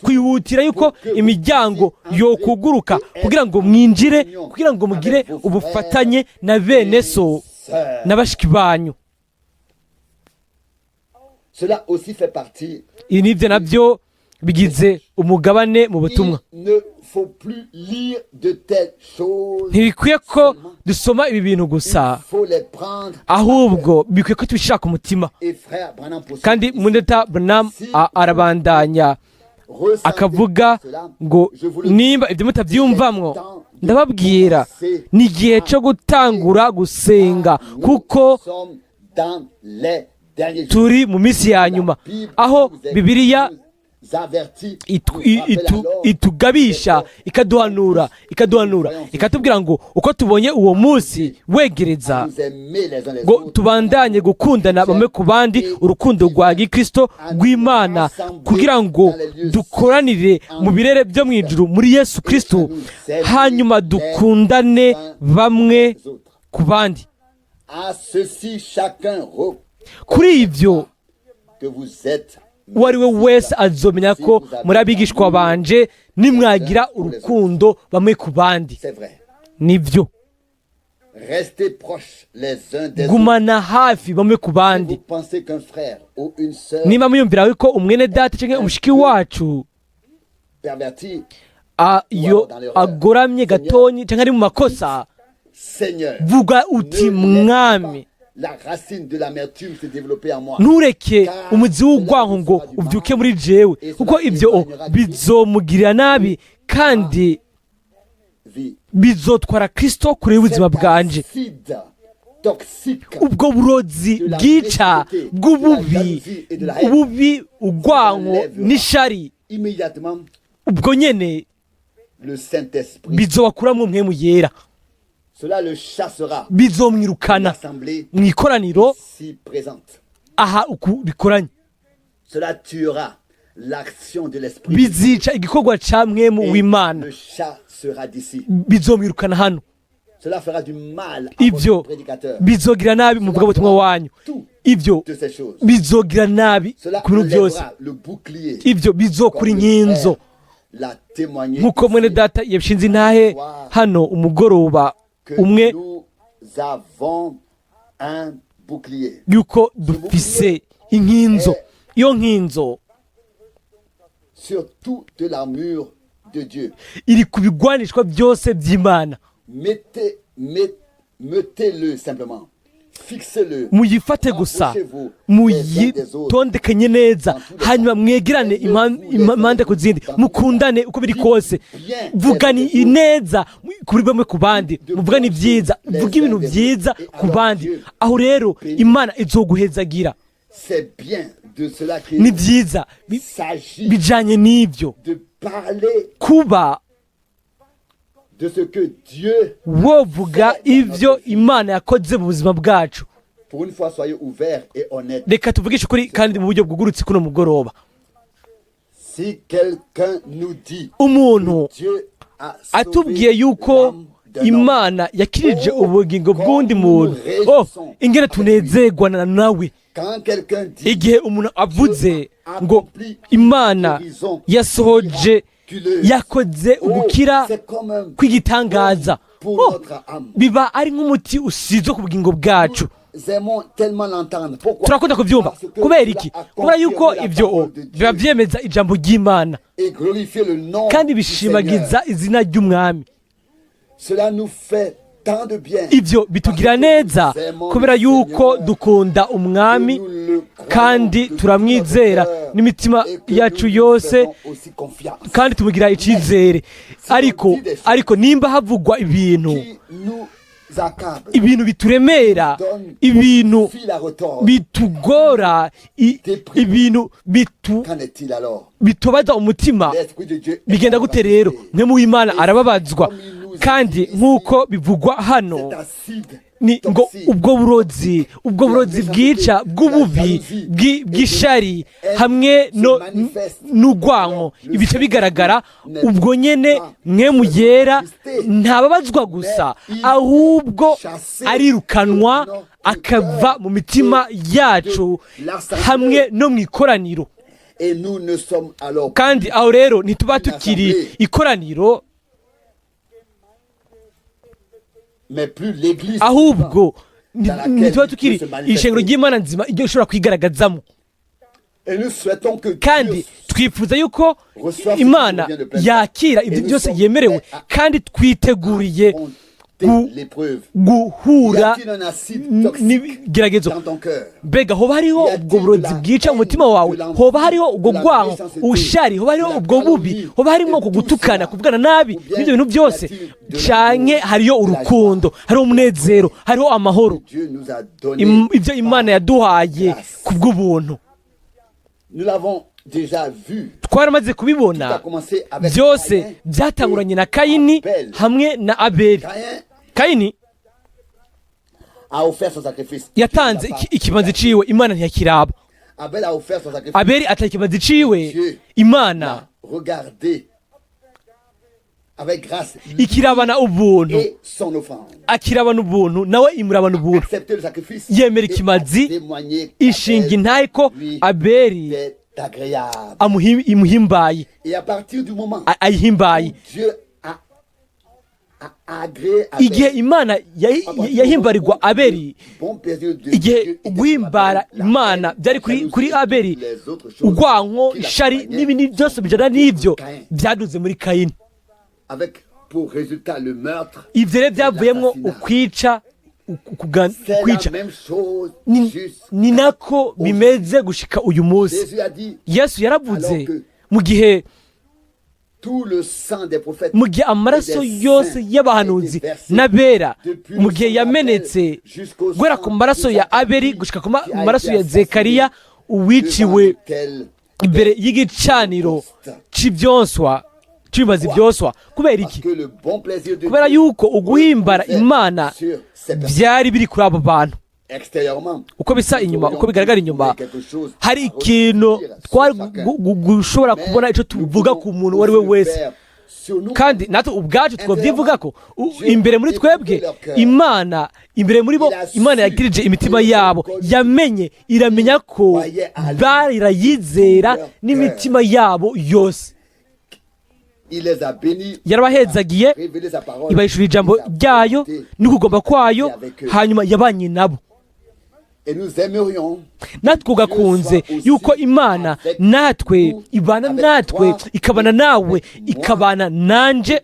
kwihutira yuko imiryango yokuguruka kugira ngo mwinjire, kugira ngo mugire ubufatanye na bene so na bashiki banyu. Cela aussi fait partie. Ibi nibyo nabyo bigize umugabane mu butumwa. Il ne faut plus lire de telles choses. Ntibikwiye ko dusoma ibi bintu gusa, Il faut les prendre. ahubwo bikwiye ko tubishira ku mutima. Et frère Branham poursuit Kandi ici. Mwene Data Branham arabandanya Ressentez akavuga cela. ngo Je vous le dis. nimba ibyo mutabyumvamwo, ndababwira ni igihe cyo gutangura gusenga, kuko Nous sommes dans les derniers jours. turi mu minsi ya nyuma aho bibiliya itugabisha ikaduhanura ikatubwira ngo uko tubonye uwo munsi wegereza ngo tubandanye gukundana bamwe ku bandi urukundo rwa gikristo rw'Imana kugira ngo dukoranire mu birere byo mu ijuru muri Yesu Kristo hanyuma dukundane bamwe ku bandi. Kuri ibyo uwo ari we wese azomenya ko muri abigishwa banje nimwagira urukundo bamwe ku bandi. Nibyo, gumana hafi bamwe ku bandi. Niba muyumvira ko umwene data cyangwa umushiki wacu agoramye gatonyi cyangwa ari mu makosa, vuga uti mwami ntureke umuzi w'urwango ngo ubyuke muri jewe, kuko ibyo bizomugirira nabi kandi bizotwara Kristo kure y'ubuzima bwanje. Ubwo burozi bwica bw'ububi urwango n'ishari, ubwo nyene bizobakuramwo Mwene yera, bizomwirukana mu ikoraniro aha uku bikoranye, bizica igikorwa ca Mwene w'Imana, bizomwirukana hano. Ibyo bizogira nabi mu bw'ubutumwa wanyu, ibyo bizogira nabi ku bintu byose, ibyo bizokura inkinzo nk'uko Mwene Data yabishinze intahe hano umugoroba umwe yuko dufise inkinzo. Iyo nkinzo iri ku bigwanishwa byose by'Imana. Muyifate gusa, muyitondekanye neza, hanyuma mwegerane impande ku zindi, mukundane uko biri kose, vugani ineza kuri bamwe ku bandi, muvugani ibyiza, vuga ibintu byiza ku bandi. Aho rero Imana izoguhezagira. Ni byiza bijanye n'ibyo kuba wovuga ibyo Imana yakoze mu buzima bwacu. Reka tuvugishe ukuri kandi mu buryo bwugurutse kuno mugoroba. Umuntu atubwiye yuko Imana yakirije ubugingo bw'undi muntu, ingene tunezerwana nawe. Igihe umuntu avuze ngo Imana yasohoje, yakoze ugukira kw'igitangaza, biba ari nk'umuti usize ku bugingo bwacu. Turakunda kubyumva. Kubera iki? Kubera yuko ibyo biba byemeza ijambo ry'Imana kandi bishimagiza izina ry'Umwami. Ibyo bitugira neza kubera yuko dukunda Umwami kandi turamwizera n'imitima yacu yose kandi tumugira icyizere. Ariko nimba havugwa ibintu bituremera, ibintu bitugora, ibintu bitubaza umutima, bigenda gute rero? Mwene w'Imana arababazwa, kandi nk'uko bivugwa hano ni ngo ubwo burozi bwica bw'ububi bw'ishari hamwe n'urwango ibice bigaragara, ubwo nyene Mwene yera ntababazwa gusa, ahubwo arirukanwa akava mu mitima yacu hamwe no mu ikoraniro. Kandi aho rero ntituba tukiri ikoraniro, ahubwo ntituba tukiri ishengero ry'Imana nzima iryo ishobora kwigaragazamo. Kandi twifuza yuko Imana yakira ibyo byose yemerewe, kandi twiteguriye guhura n'ibigeragezo. Mbega hoba hariho ubwo burozi bwica umutima wawe, hoba hariho ubwo rwango, ubushari, hoba hariho ubwo bubi, hoba harimo kugutukana, kuvugana nabi, n'ibyo bintu byose, canke hariyo urukundo, hariho umunezero, hariho amahoro, ibyo Imana yaduhaye kubw'ubuntu. Twaramaze kubibona, byose byatanguranye na Kayini hamwe na Abeli. Kayini yatanze ikibanza ciwe, Imana ntiyakiraba. Abeli atanga ikibanza ciwe, Imana ikirabana ubuntu, akirabana ubuntu, nawe imurabana ubuntu, yemera ikimazi, ishinga intahe ko Abeli imuhimbaye, ayihimbaye. Igihe Imana yahimbarirwa Abeli, igihe guhimbara Imana byari kuri Abeli, urwanko, ishari n'ibindi byose bijana n'ibyo byaduze muri Kayini. Ibyo rero byavuyemo ukwica. Ni nako bimeze gushika uyu munsi. Yesu yaravuze mu gihe amaraso yose y'abahanuzi n'abera, mu gihe yamenetse guhera ku maraso ya Abeli gushika ku maraso ya Zekariya uwiciwe imbere y'igicaniro c'ibyonswa, cy'ibimazi byoswa. Kubera iki? Kubera yuko uguhimbara Imana byari biri kuri abo bantu. Uko bisa inyuma, uko bigaragara inyuma, hari ikintu twari gushobora kubona icyo tuvuga ku muntu uwo ari we wese, kandi natwe ubwacu twabyivuga ko imbere muri twebwe Imana, imbere muri bo Imana yagirije imitima yabo, yamenye, iramenya ko barayizera n'imitima yabo yose. Yarabahezagiye, ibahishura ijambo ryayo n'ukugomba kwayo, hanyuma yabanye nabo. Natwe ugakunze yuko Imana natwe ibana natwe, ikabana nawe, ikabana nanje,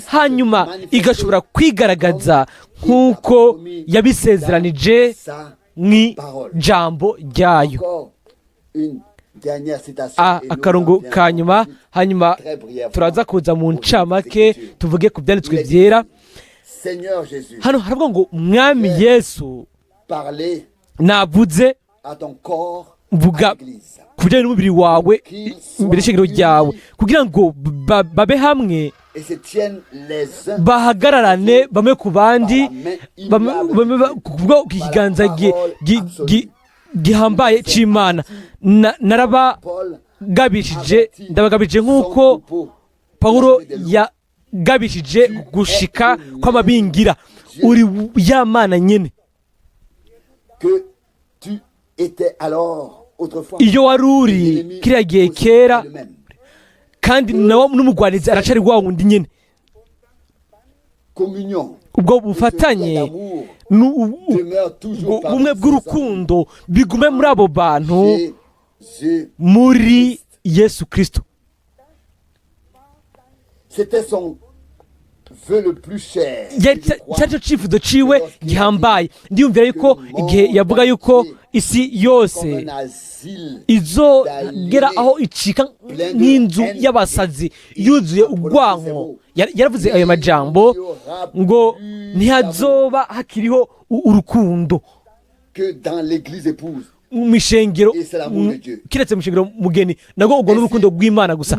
hanyuma igashobora kwigaragaza nk'uko yabisezeranije mw'ijambo ryayo. Akarongo ka nyuma, hanyuma turaza kuza mu ncamake tuvuge ku byanditswe byera. Hano haravuga ngo Mwami Yesu navuze, mvuga ku bijyanye n'umubiri wawe imbere y'ishengero ryawe, kugira ngo babe hamwe, bahagararane bamwe ku bandi, kubwo ikiganza gihambaye c'Imana. Narabagabishije, ndabagabishije nk'uko Pawulo yagabishije gushika kw'amabingira. Uri ya Mana nyene. Iyo wari uri kiriya gihe kera, kandi nawe n'umugwanizi aracari wa wundi nyene. Ubwo bufatanye, ubumwe bw'urukundo bigume muri abo bantu, muri Yesu Kristo. Cyari cyo cyifuzo ciwe gihambaye. Ndiyumvira yuko igihe yavuga yuko isi yose izogera aho icika nk'inzu y'abasazi yuzuye urwanko, yaravuze ayo majambo ngo ntihazoba hakiriho urukundo mishengero, kiretse mishengero mugeni, nago ubwo n'urukundo rw'Imana gusa.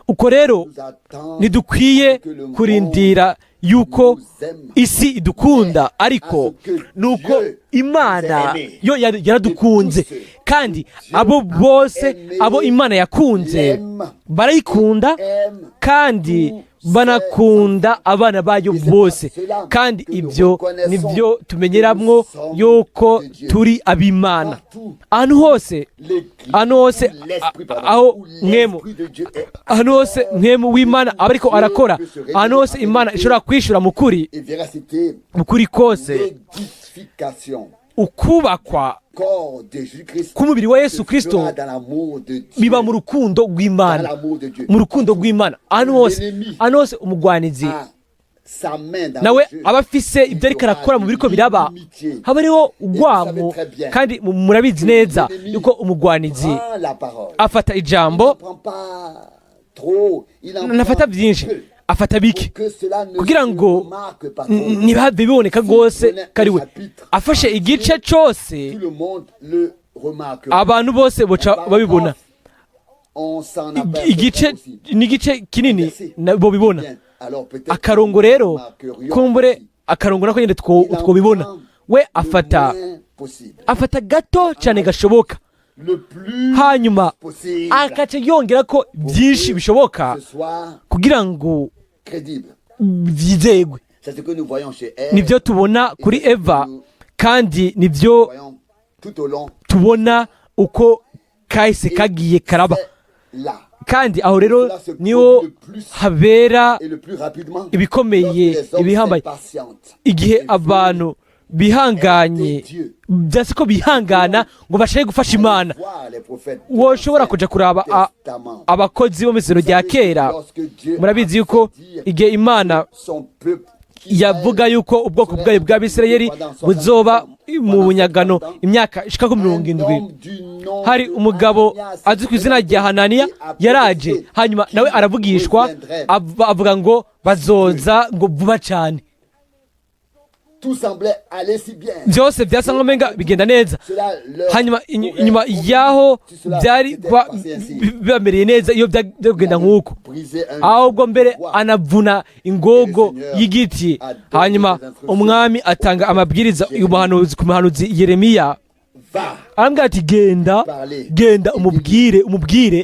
Uko rero ntidukwiye kurindira yuko isi idukunda, ariko nuko Imana yo yaradukunze, kandi abo bose abo Imana yakunze barayikunda, kandi banakunda abana bayo bose. Kandi ibyo nibyo tumenyeramwo yuko turi ab'Imana. Ahantu hose mwemu w'Imana aba ariko arakora, ahantu hose Imana ishobora kwishura mu kuri kose, ukubakwa k'umubiri wa Yesu Kristo biba mu rukundo rw'Imana, mu rukundo rw'Imana. Ahantu hose umugwanizi sa main dans nawe le jeu, aba afise ibyo ariko arakora mu biriko biraba, haba hariho urwamo. Kandi murabizi neza yuko umugwanizi prend la parole. afata Il ijambo, n'en prend pas trop, il en nafata prend byinshi, peu, afata bike que cela ne kugira se ngo remarque pas trop. ntibihave biboneka rwose ko ari we. Afashe igice cyose Tout le monde le remarque. abantu bose boca babibona. On s'en aperçoit Igice aussi. n'igice kinini nabo bibona. Bien, alors peut-être Akarongo rero kumbure akarongo nako nyine twobibona. We afata gato cyane gashoboka, le plus hanyuma possible akaca yongera ko byinshi bishoboka que ce soit kugira ngo crédible. byizegwe. C'est ce que nous voyons chez Ève, Nibyo tubona kuri Eva, kandi nibyo voyons tout au long. tubona uko kahise kagiye karaba. C'est là Kandi aho rero niho habera et le plus rapidement ibikomeye, lorsque les hommes ibihambaye, s'impatientent igihe abantu bihanganye, byase ko bihangana ngo bashake gufasha Imana. voir les prophètes de Woshobora kuja kuraba Testament. abakozi bo mu isezerano rya kera. Lorsque Dieu Murabizi a yuko fait dire igihe Imana son peuple yavuga yuko ubwoko bwayo bw'Abisirayeli buzoba mu bunyagano imyaka ishika ku 70. Hari umugabo azwi ku izina rya Hananiya yaraje, hanyuma nawe aravugishwa, avuga ngo bazoza ngo vuba cyane. tout semblait aller si bien. Byose byasa nk'amenga bigenda neza, Cela leur hanyuma inyuma yaho byari bibamereye neza iyo byagenda nk'uko, brisait un ahubwo mbere anavuna ingogo y'igiti. Hanyuma umwami atanga amabwiriza ku muhanuzi Yeremiya, va arambwira ati genda umubwire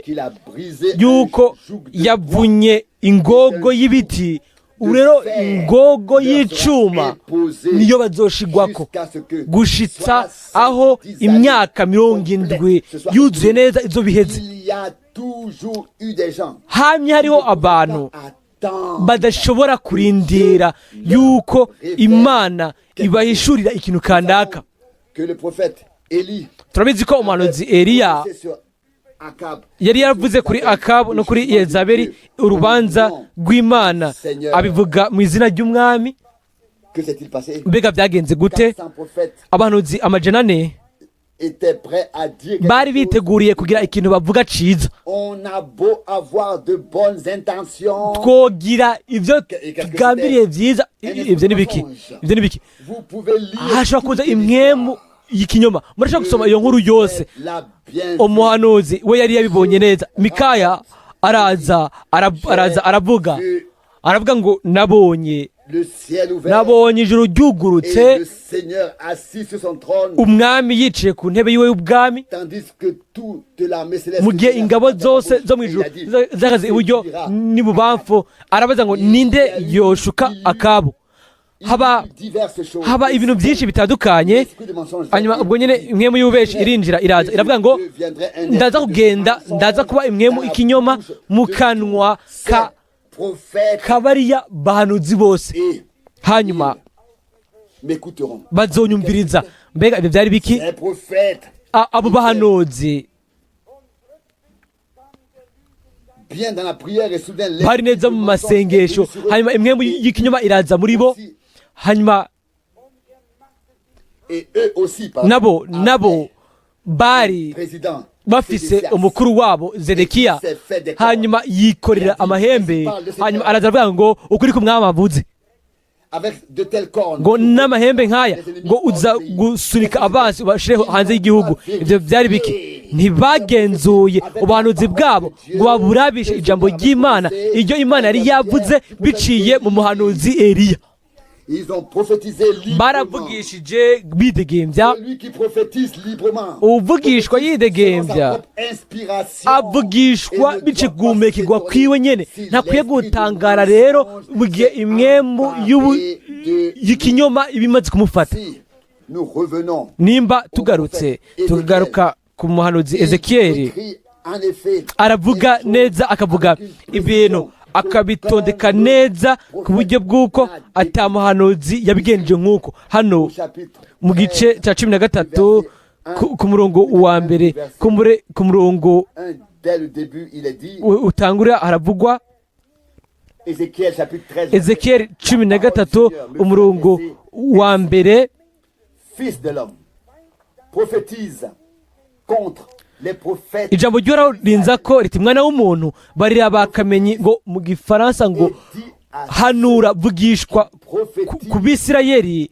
qu'il a brisé yuko un joug de bois. yavunye ingogo y'ibiti. Rero ingogo y'icuma niyo bazoshigwako Jusqu'à ce que gushitsa soit aho 70 imyaka années 70 ce soit yuzuye neza izo biheze. il y a toujours eu des gens Hamye hariho abantu attendent badashobora kurindira yuko Imana ibahishurira ikintu kanaka. que le prophète Élie Turabizi ko umuhanuzi Eliya c'est sur Akab yari yaravuze kuri Akabu no kuri Yezabeli urubanza rw'Imana, abivuga mu izina ry'umwami. que s'est-il passé? Mbega byagenze gute? 400 prophètes Abahanuzi amajana ane étaient prêts à dire quelque bari chose. biteguriye kugira ikintu bavuga ciza. On a beau avoir de bonnes intentions, Twogira ibyo tugambiriye byiza, ibyo ni biki? vous pouvez lire Hashobora kuza toute imwemu y'ikinyoma. Murashobora gusoma iyo nkuru yose. la bien Umuhanuzi we yari yabibonye neza. Mikaya araza aravuga ngo nabonye le ciel ouvert ijuru et ryugurutse, le Seigneur assis sur son trône, umwami yicaye ku ntebe yiwe y'ubwami, tandis que toute l'armée céleste mu gihe ingabo zose zo mu ijuru zahagaze iburyo n'ibubamfu. Arabaza ngo ninde yoshuka Akabu. Haba ibintu byinshi bitandukanye. Hanyuma ubwo nyine imwemu y'ububeshi irinjira, iravuga ngo ndaza kuba imwemu ikinyoma mu kanwa kabariya bahanuzi bose, hanyuma bazonyumviriza. Mbega ibyo byari biki? Abo bahanuzi bari neza mu masengesho, hanyuma imwemu y'ikinyoma iraza muri bo, hanyuma nabo bari bafise umukuru wabo Zedekiya, hanyuma yikorera amahembe, hanyuma araza avuga ngo ukuri kumwami avuze ngo n'amahembe nk'aya ngo uza gusunika abansi ubashireho hanze y'igihugu. Ibyo byari biki? Ntibagenzuye ubuhanuzi bwabo ngo baburabishe ijambo ry'Imana, iryo Imana yari yavuze biciye mu muhanuzi Eliya. Baravugishije bidegembya. Uvugishwa yidegembya avugishwa bicigumekirwa kwiwe nyene, ntakwiye gutangara rero mu gihe imwembu y'ikinyoma ibimaze kumufata. Nimba tugaruka ku muhanuzi Ezekiyeli, aravuga neza, akavuga ibintu akabitondeka neza ku buryo bw'uko atamuhanuzi yabigenje nk'uko. Hano mu gice cya 13 ku murongo wa mbere, ku murongo utangurira haravugwa Ézéchiel chapitre 13. ezekiyeli 13 umurongo wa mbere. Fils de l'homme, prophétise contre les prophètes. Ijambo ry'Uhoraho rinza ko riti mwana w'umuntu barira bakamenyi ngo mu gifaransa ngo hanura vugishwa ku Bisirayeli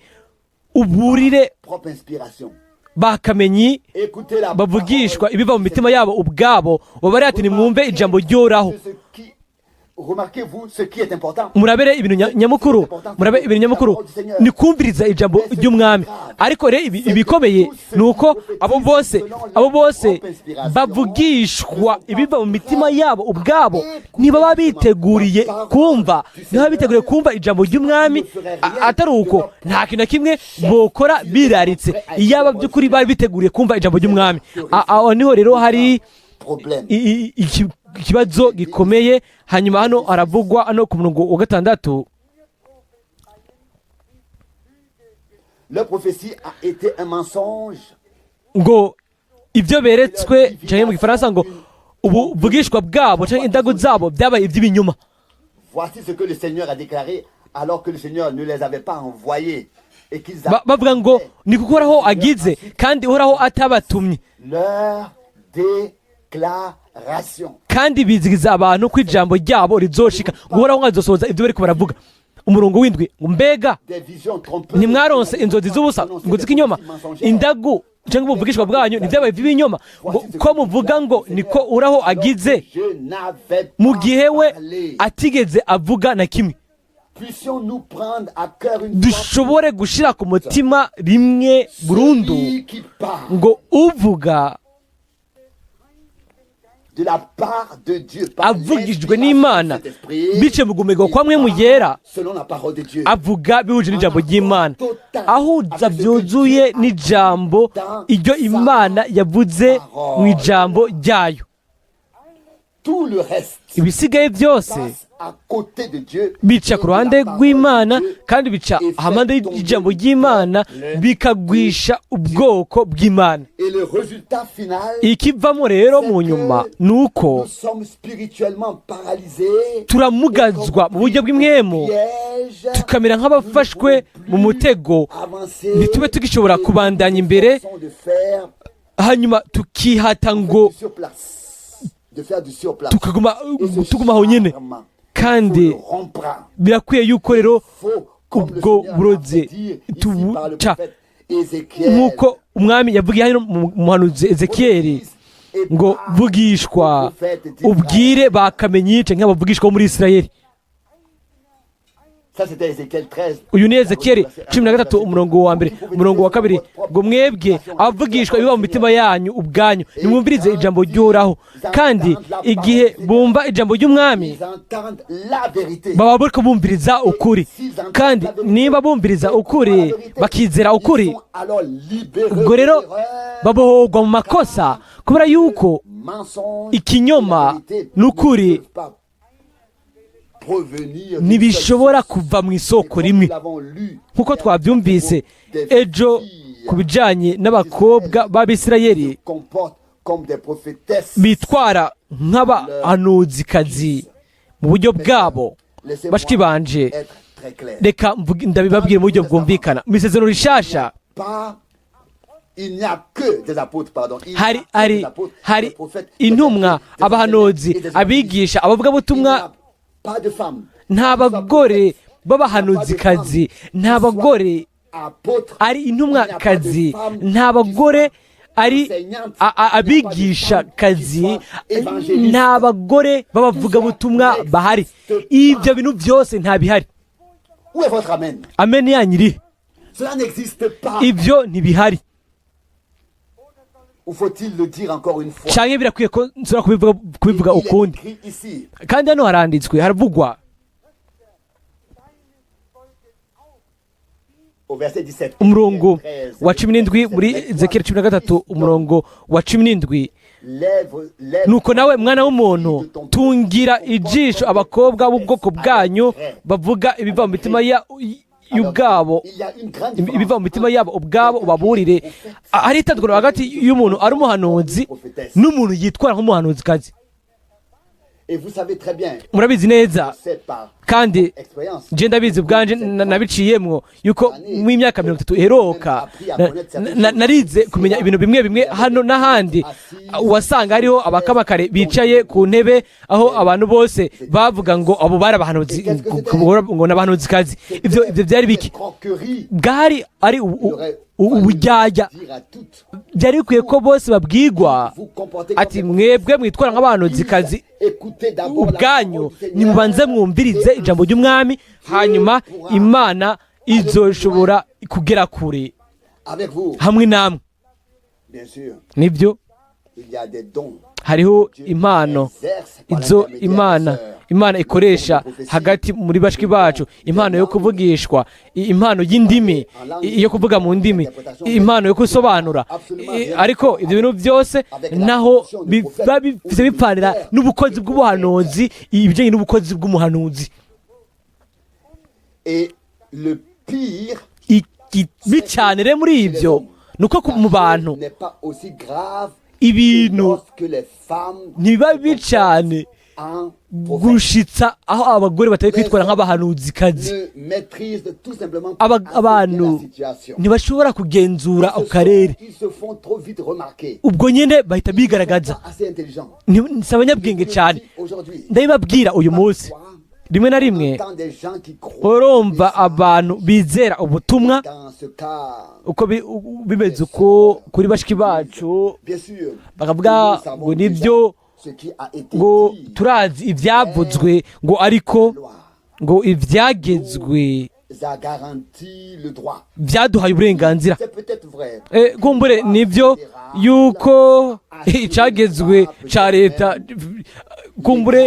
uburire Propre inspiration. bakamenyi Écoutez la bavugishwa ibiva mu mitima yabo ubwabo babare ati nimwumve ijambo ry'Uhoraho. Remarquez-vous ce qui est important. Murabere ibintu nyamukuru, murabe ibintu nyamukuru ni kumviriza ijambo ry'umwami. Ariko rero ibikomeye ni uko abo bose bavugishwa ibiva mu mitima yabo ubwabo ntibaba biteguriye kumva ijambo ry'umwami. Atari uko nta kintu na kimwe bokora biraritse iyaba by'ukuri bari biteguriye kumva ijambo ry'umwami. Aho niho rero hari ikibazo gikomeye. Hanyuma hano haravugwa hano ku murongo wa 6, leur prophétie a été un mensonge. ngo ibyo beretswe cyangwa mu gifaransa ngo ubuvugishwa bwabo cyangwa indago zabo byabaye iby'ibinyoma. Voici ce que le Seigneur a déclaré alors que le Seigneur ne les avait pas envoyés et qu'ils bavuga ngo ni kuko Uhoraho agize kandi Uhoraho atabatumye, leur déclaration. kandi bizigiza abantu ko ijambo ryabo rizoshika ngo Uhoraho azosohoza ibyo bariko baravuga. Umurongo w'indwi ngo mbega Des visions trompeuses. ntimwaronse inzozi z'ubusa ngo z'ikinyoma, indagu cyangwa ubuvugishwa bwanyu ntibyabaye iby'ibinyoma, ngo ko muvuga ngo niko Uhoraho agize Je n'avais mu pas gihe we parlé. atigeze avuga na kimwe. Puissions-nous prendre à cœur une fois Dushobore gushira ku mutima rimwe burundu celui qui parle ngo uvuga de la part de Dieu, par avugijwe l'inspiration n'Imana de cet esprit, bice mu guhumeka kwa mwe mu yera, selon la parole de Dieu. avuga bihuje n'ijambo ry'Imana, ahuza byuzuye n'ijambo iryo Imana yavuze mu ijambo ryayo. Tout le reste Ibisigaye byose passe à côté de Dieu, bica et ku de la ruhande parole rw'Imana de Dieu, kandi bica et fait ahamande y'ijambo tomber ry'Imana le- bikagwisha ubwoko bw'Imana. Et le résultat final, Ikivamo rero mu nyuma ni uko nous sommes spirituellement paralysés, turamugazwa mu buryo bw'imwemo, piège, tukamera nk'abafashwe mu mutego, avancer, ntitube tugishobora kubandanya imbere, de faire hanyuma tukihata ngo du surplace, de faire du surplace. tukaguma Et ce tuguma aho nyene. charme, Kandi il faut le rompre. birakwiye yuko rero Faut, comme le ubwo Seigneur burozi l'a dit ici par le tubuca prophète Ézéchiel, nk'uko umwami yavugiye hano mu muhanuzi Ezekiyeli ngo vugishwa ubwire bakamenyi canke abavugishwa bo muri Isirayeli. ça c'était Ézéchiel 13. Uyu ni Ezekiyeli 13 umurongo wa mbere, umurongo wa kabiri, ngo mwebwe abavugishwa ibiba mu mitima yanyu ubwanyu nimwumvirize ijambo ry'Uhoraho, kandi igihe bumva ijambo ry'umwami Ils entendent la vérité. baba bariko bumviriza ukuri, kandi niba bumviriza ukuri bakizera ukuri, Ils sont alors libérés ubwo rero de l'erreur, babohorwa mu makosa, kubera yuko mensonge, ikinyoma et la vérité n'ukuri ne peuvent pas provenir d'une ntibishobora seule source. kuva mu Et isoko comme rimwe, nous l'avons lu, nk'uko twabyumvise des ejo filles ku bijanye n'abakobwa b'Abisirayeli se comportent comme des prophétesses. bitwara nk'abahanuzikazi mu buryo bwabo. Laissez-moi Bashiki banje, être très clair. reka ndabibabwire mu buryo bwumvikana. Mu isezerano rishasha Pas, il n'y a que des apôtres, pardon. Il n'y a hari que hari des apôtres, hari des prophètes, des intumwa, prophètes, des abahanuzi, enseignants et des abigisha, évangélistes. Il n'y abavugabutumwa, a pas de femmes. nta bagore b'abahanuzikazi, nta bagore Apôtres, ari il n'y a pas de intumwakazi, femmes nta qui bagore soient ari enseignantes, abigishakazi, nta bagore b'abavugabutumwa bahari. Ibyo bintu byose nta bihari. Où est votre amen? Amen yanyu iri? Cela n'existe pas. Ibyo ntibihari. Ou faut-il le dire encore une fois? Canke birakwiye ko nsubira kubivuga Il est ukundi. écrit ici. Kandi hano haranditswe, haravugwa Au verset 17. umurongo wa 17 muri Ezekiyeli 13 umurongo wa 17, nuko nawe mwana w'umuntu tungira ijisho abakobwa b'ubwoko bwanyu bavuga ibiva mu mitima y'ubwabo, ibiva mu mitima yabo ubwabo ubaburire. Hari itandukaniro hagati y'umuntu ari umuhanuzi n'umuntu yitwara nk'umuhanuzikazi. Et vous savez très bien, Murabizi neza c'est pas kandi je ndabizi ubwanje nabiciyemwo yuko mu myaka 30 iheruka narize kumenya ibintu bimwe bimwe hano n'ahandi wasanga hariho abakamakare bicaye ku ntebe aho abantu bose bavuga ngo abo bari abahanuzi ngo n'abahanuzikazi ivyo byari biki bwari ari ubujyajya byari bikwiye ko bose babwigwa ati mwebwe mwitwara nk'abahanuzikazi ubwanyu nimubanze mwumvirize ijambo ry'umwami hanyuma imana izoshobora kugera kure hamwe namwe nibyo hariho impano izo imana ikoresha hagati muri bashiki bacu impano yo kuvugishwa impano y'indimi yo kuvuga mu ndimi impano yo gusobanura ariko ibyo bintu byose naho biba bipfanira n'ubukozi bw'ubuhanuzi ibijyanye n'ubukozi bw'umuhanuzi ikibi cyane rero muri ibyo ni uko mu bantu ibintu ntibiba bibi cyane gushitsa aho abagore batari kwitwara nk'abahanuzikazi abantu ntibashobora kugenzura akarere ubwo nyine bahita bigaragaza si abanyabwenge cyane ndabibabwira uyu munsi rimwe na rimwe urumva abantu bizera ubutumwa uko bimeze uko kuri bashiki bacu bakavuga ngo nibyo ngo turazi ibyavuzwe ngo ariko ngo ibyagezwe byaduhaye uburenganzira kumbure nibyo yuko icyagezwe cya leta kumbure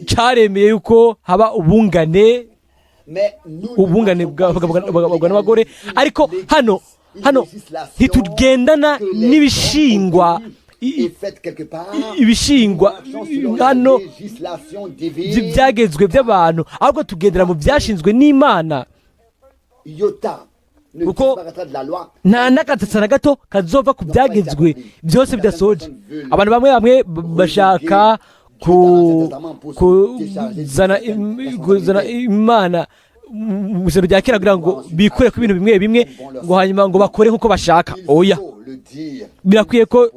cyaremeye yuko haba ubungane bw'abagabo n'abagore ariko hano ntitugendana n'ibishingwa hano byagezwe by'abantu ahubwo tugendera mu byashinzwe n'Imana kuko nta n'agatasa na gato kazova ku byagezwe byose bidasoje abantu bamwe bashaka kuzana Imana mu ijoro rya kera kugira ngo bikure ku bintu bimwe bimwe ngo hanyuma ngo bakore nk'uko bashaka oya birakwiye ko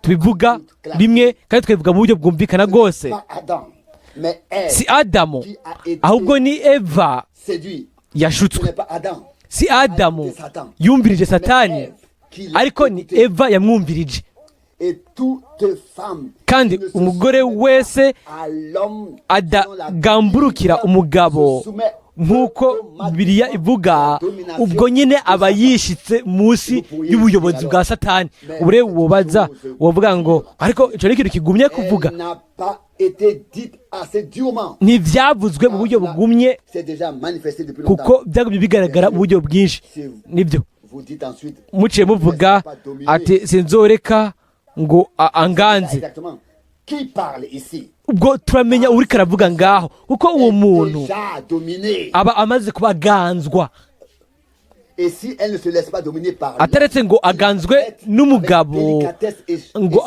tubivuga rimwe kandi tukabivuga mu buryo bwumvikana rwose si Adamu ahubwo ni Eva yashutswe si Adamu yumvirije Satani ariko ni Eva yamwumvirije kandi umugore wese adagamburukira umugabo nk'uko Bibiliya ivuga ubwo nyine aba yishitse munsi y'ubuyobozi bwa Satani ubure wobaza wovuga ngo ariko icyo ni ikintu kigumye kuvuga ntibyavuzwe mu buryo bugumye kuko byagumye bigaragara mu buryo bwinshi nibyo muciye muvuga ati sinzoreka ngo anganze ubwo turamenya uri karavuga ngaho kuko uwo muntu aba amaze kuba aganzwa ataretse ngo aganzwe n'umugabo ngo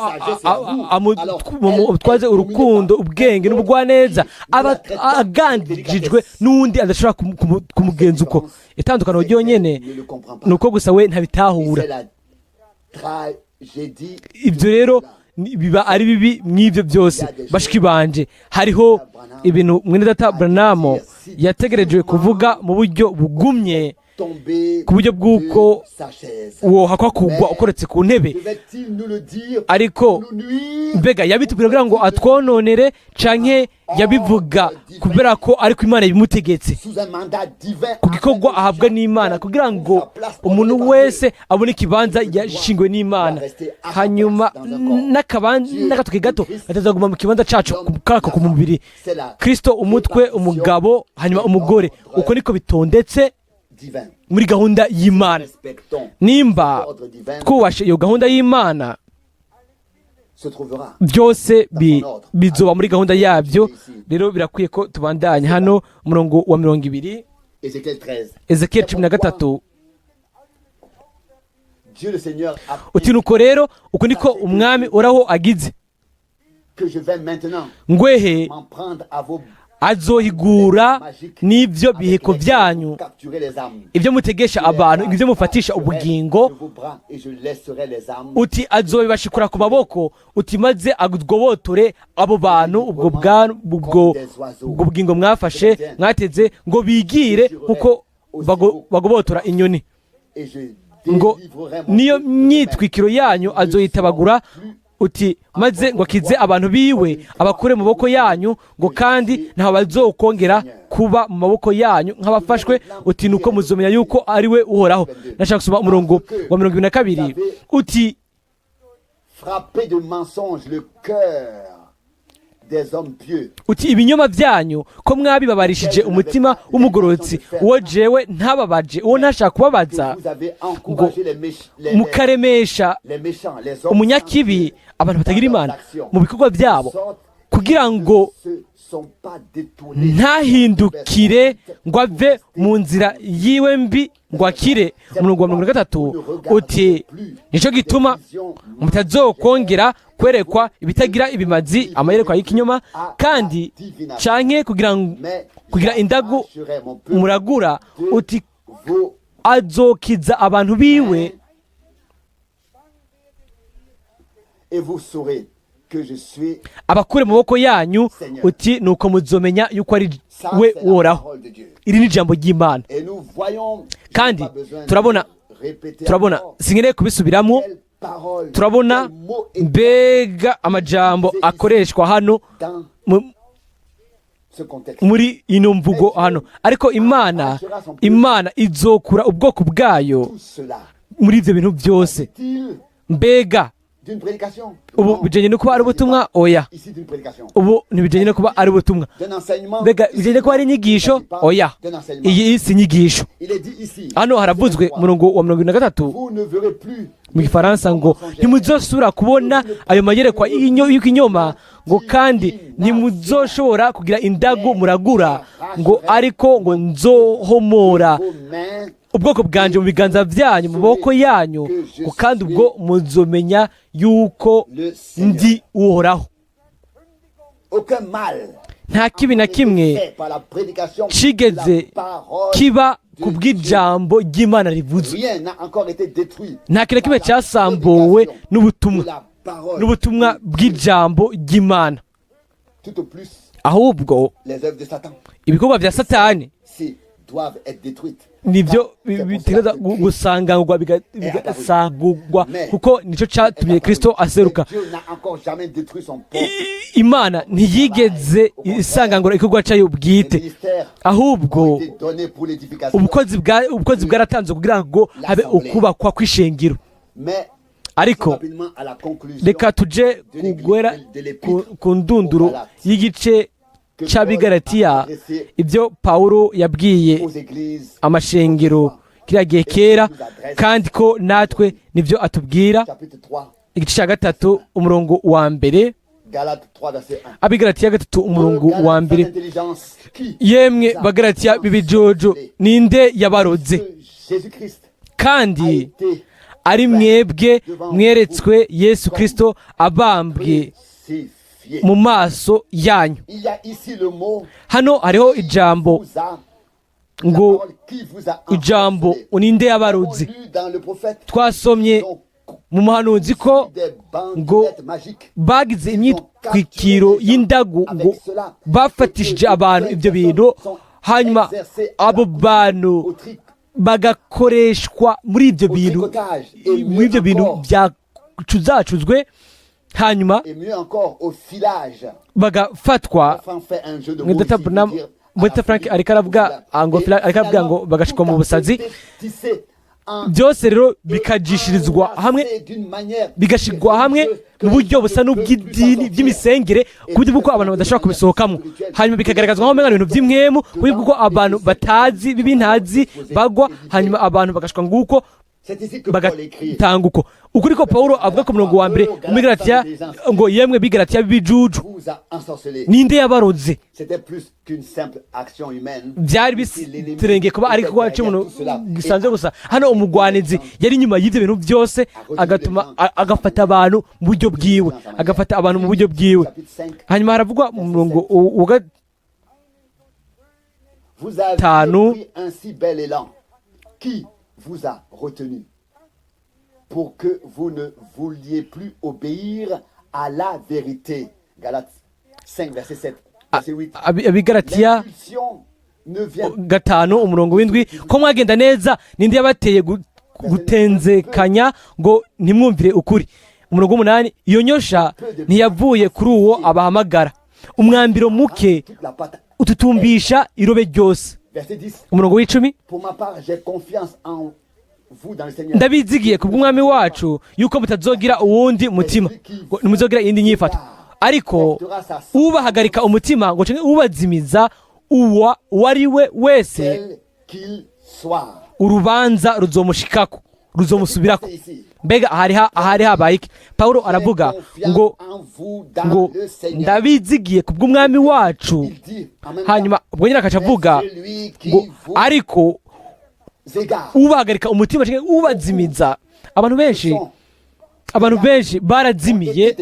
amutwaze urukundo ubwenge n'ubugwaneza aba aganjijwe n'undi adashobora kumugenza uko itandukano ryonyine ni uko gusa we ntabitahura ibyo rero biba ari bibi mw'ibyo byose bashiki banje hariho ibintu Mwene Data Branham yategerejwe kuvuga mu buryo bugumye ku buryo bw'uko wohakwa kugwa ukoretse ku ntebe ariko mbega yabitubwira kugira ngo atwononere canke yabivuga kubera ko ariko Imana ibimutegetse ku gikorwa ahabwa n'Imana kugira ngo umuntu wese abone ikibanza yashingwe n'Imana hanyuma n'agatoki gato atazaguma mu kibanza cacu kako ku mubiri Kristo umutwe umugabo hanyuma umugore uko niko bitondetse muri gahunda y'Imana nimba twubashe iyo gahunda y'Imana byose bizoba muri gahunda yabyo rero birakwiye ko tubandanya hano umurongo wa 20 Ezekiel 13 uti nuko rero uko niko umwami uraho agize ngwehe azohigura n'ibyo biheko byanyu, ibyo mutegesha abantu, ibyo mufatisha ubugingo, uti azobibashikura ku maboko, uti maze agobotore abo bantu ubwo bugingo mwafashe mwateze ngo bigire kuko bagobotora inyoni, ngo niyo myitwikiro yanyu azoyitabagura, uti maze ngo akize abantu biwe abakure mu maboko yanyu, ngo kandi ntaho bazokongera kuba mu maboko yanyu nk'abafashwe, uti nuko muzomenya yuko ari we uhoraho. Nashaka gusoma umurongo wa 22, uti uti ibinyoma byanyu ko mwabibabarishije umutima w'umugororotsi, uwo jewe ntababaje, uwo ntashaka kubabaza, ngo mukaremesha umunyakibi, abantu batagira Imana mu bikorwa byabo, kugira ngo ntahindukire ngo ave mu nzira yiwe mbi ngo akire. Umurongo wa 23, uti nicyo gituma mutazokongera kwerekwa ibitagira ibimazi, amayerekwa y'ikinyoma, kandi canke kugira indagu muragura, uti azokiza abantu biwe, abakure mu maboko yanyu, uti nuko muzomenya yuko ari we uhoraho. Iri ni ijambo ry'Imana, kandi turabona sinkeneye kubisubiramo, turabona mbega amajambo akoreshwa hano muri ino mvugo hano, ariko Imana izokura ubwoko bwayo muri ibyo bintu byose. Mbega ubu bijanye no kuba ari ubutumwa? Oya, ubu ntibijanye no kuba ari ubutumwa. Mbega bijanye no kuba ari inyigisho? Oya, iyi si inyigisho. Hano haravuzwe umurongo wa 23 mu Gifaransa ngo ntimuzosubira kubona ayo mayerekwa y'ikinyoma, ngo kandi ntimuzoshobora kugira indagu muragura, ngo ariko ngo nzohomora ubwoko bwanje mu biganza byanyu, mu maboko yanyu, ngo kandi ubwo muzomenya yuko ndi uhoraho. Nta kibi na kimwe kigeze kiba ku bw'ijambo ry'Imana rivuzwe. Nta kintu na kimwe cyasambuwe n'ubutumwa bw'ijambo ry'Imana, ahubwo ibikorwa bya Satani nibyo bitegereza gusangangwa bigasagurwa, kuko nicyo cyatumye Kristo aseruka. Imana ntiyigeze isangangura igikorwa cyayo bwite, ahubwo ubukozi bwaratanzwe kugira ngo habe ukubakwa kw'ishengero. Ariko reka tuje ku ndunduro y'igice cy'Abigalatiya, ibyo Pawulo yabwiye amashengero kiriya gihe kera, kandi ko natwe nibyo atubwira. Igice cya 3 umurongo wa 1, Abigalatiya 3 umurongo wa 1, yemwe Bagalatiya b'ibijojo, ninde yabaroze? Kandi ari mwebwe mweretswe Yesu Kristo abambwe mu maso yanyu. Hano hariho ijambo ngo ijambo ninde yabaroze. Twasomye mu muhanuzi ko ngo bagize imyitwikiro y'indagu, ngo bafatishije abantu ibyo bintu, hanyuma abo bantu bagakoreshwa muri ibyo bintu byacuzacuzwe, hanyuma bagafatwa. Mwene Frank ariko aravuga ngo bagashikwa mu busazi. Byose rero bikajishirizwa hamwe, bigashigwa hamwe mu buryo busa n'ubw'idini by'imisengere, ku buryo bw'uko abantu badashobora kubisohokamo, hanyuma bikagaragazwa nk'aho ibintu by'imwemu, ku buryo bw'uko abantu batazi b'ibintazi bagwa, hanyuma abantu bagashikwa nguko bagatanga uko. Ukuri ko Pawulo avuga ku murongo wa 1 muri Galatiya ngo yemwe bigalatiya b'ibijuju, ninde yabaroze? Byari biturengeye kuba ari kuba cy'umuntu gisanzwe gusa. Hano umugwanizi yari nyuma y'ibyo bintu byose, agatuma agafata abantu mu buryo bwiwe, Hanyuma haravugwa mu murongo Vous avez gatanu pris un si bel élan. Qui vous a retenu pour que vous ne vouliez plus obéir à la vérité? Galates 5, verset 7, verset 8. abigalatiya L'impulsion ne vient gatanu umurongo w'indwi ko mwagenda neza ninde yabateye gutenzekanya ngo ntimwumvire ukuri. Umurongo w'umunani, iyo nyosha ntiyavuye kuri uwo abahamagara, umwambiro muke toute la patte. ututumbisha irobe ryose. Verset 10. Umurongo w'icumi, Pour ma part, j'ai confiance en vous dans le Seigneur. ndabizigiye ku bw'umwami wacu yuko mutazogira uwundi mutima ngo ntimuzogira iyindi nyifato, ariko ubahagarika umutima ngo canke ubazimiza uwo ari we wese Quel qu'il soit. urubanza ruzomushikako ruzomusubirako. Mbega ahari habaye iki? Pawulo aravuga ngo ngo ndabizigiye ku bw'umwami wacu, hanyuma ubwo nyine akaca avuga ngo ariko ubahagarika umutima canke ubazimiza. Abantu benshi barazimiye,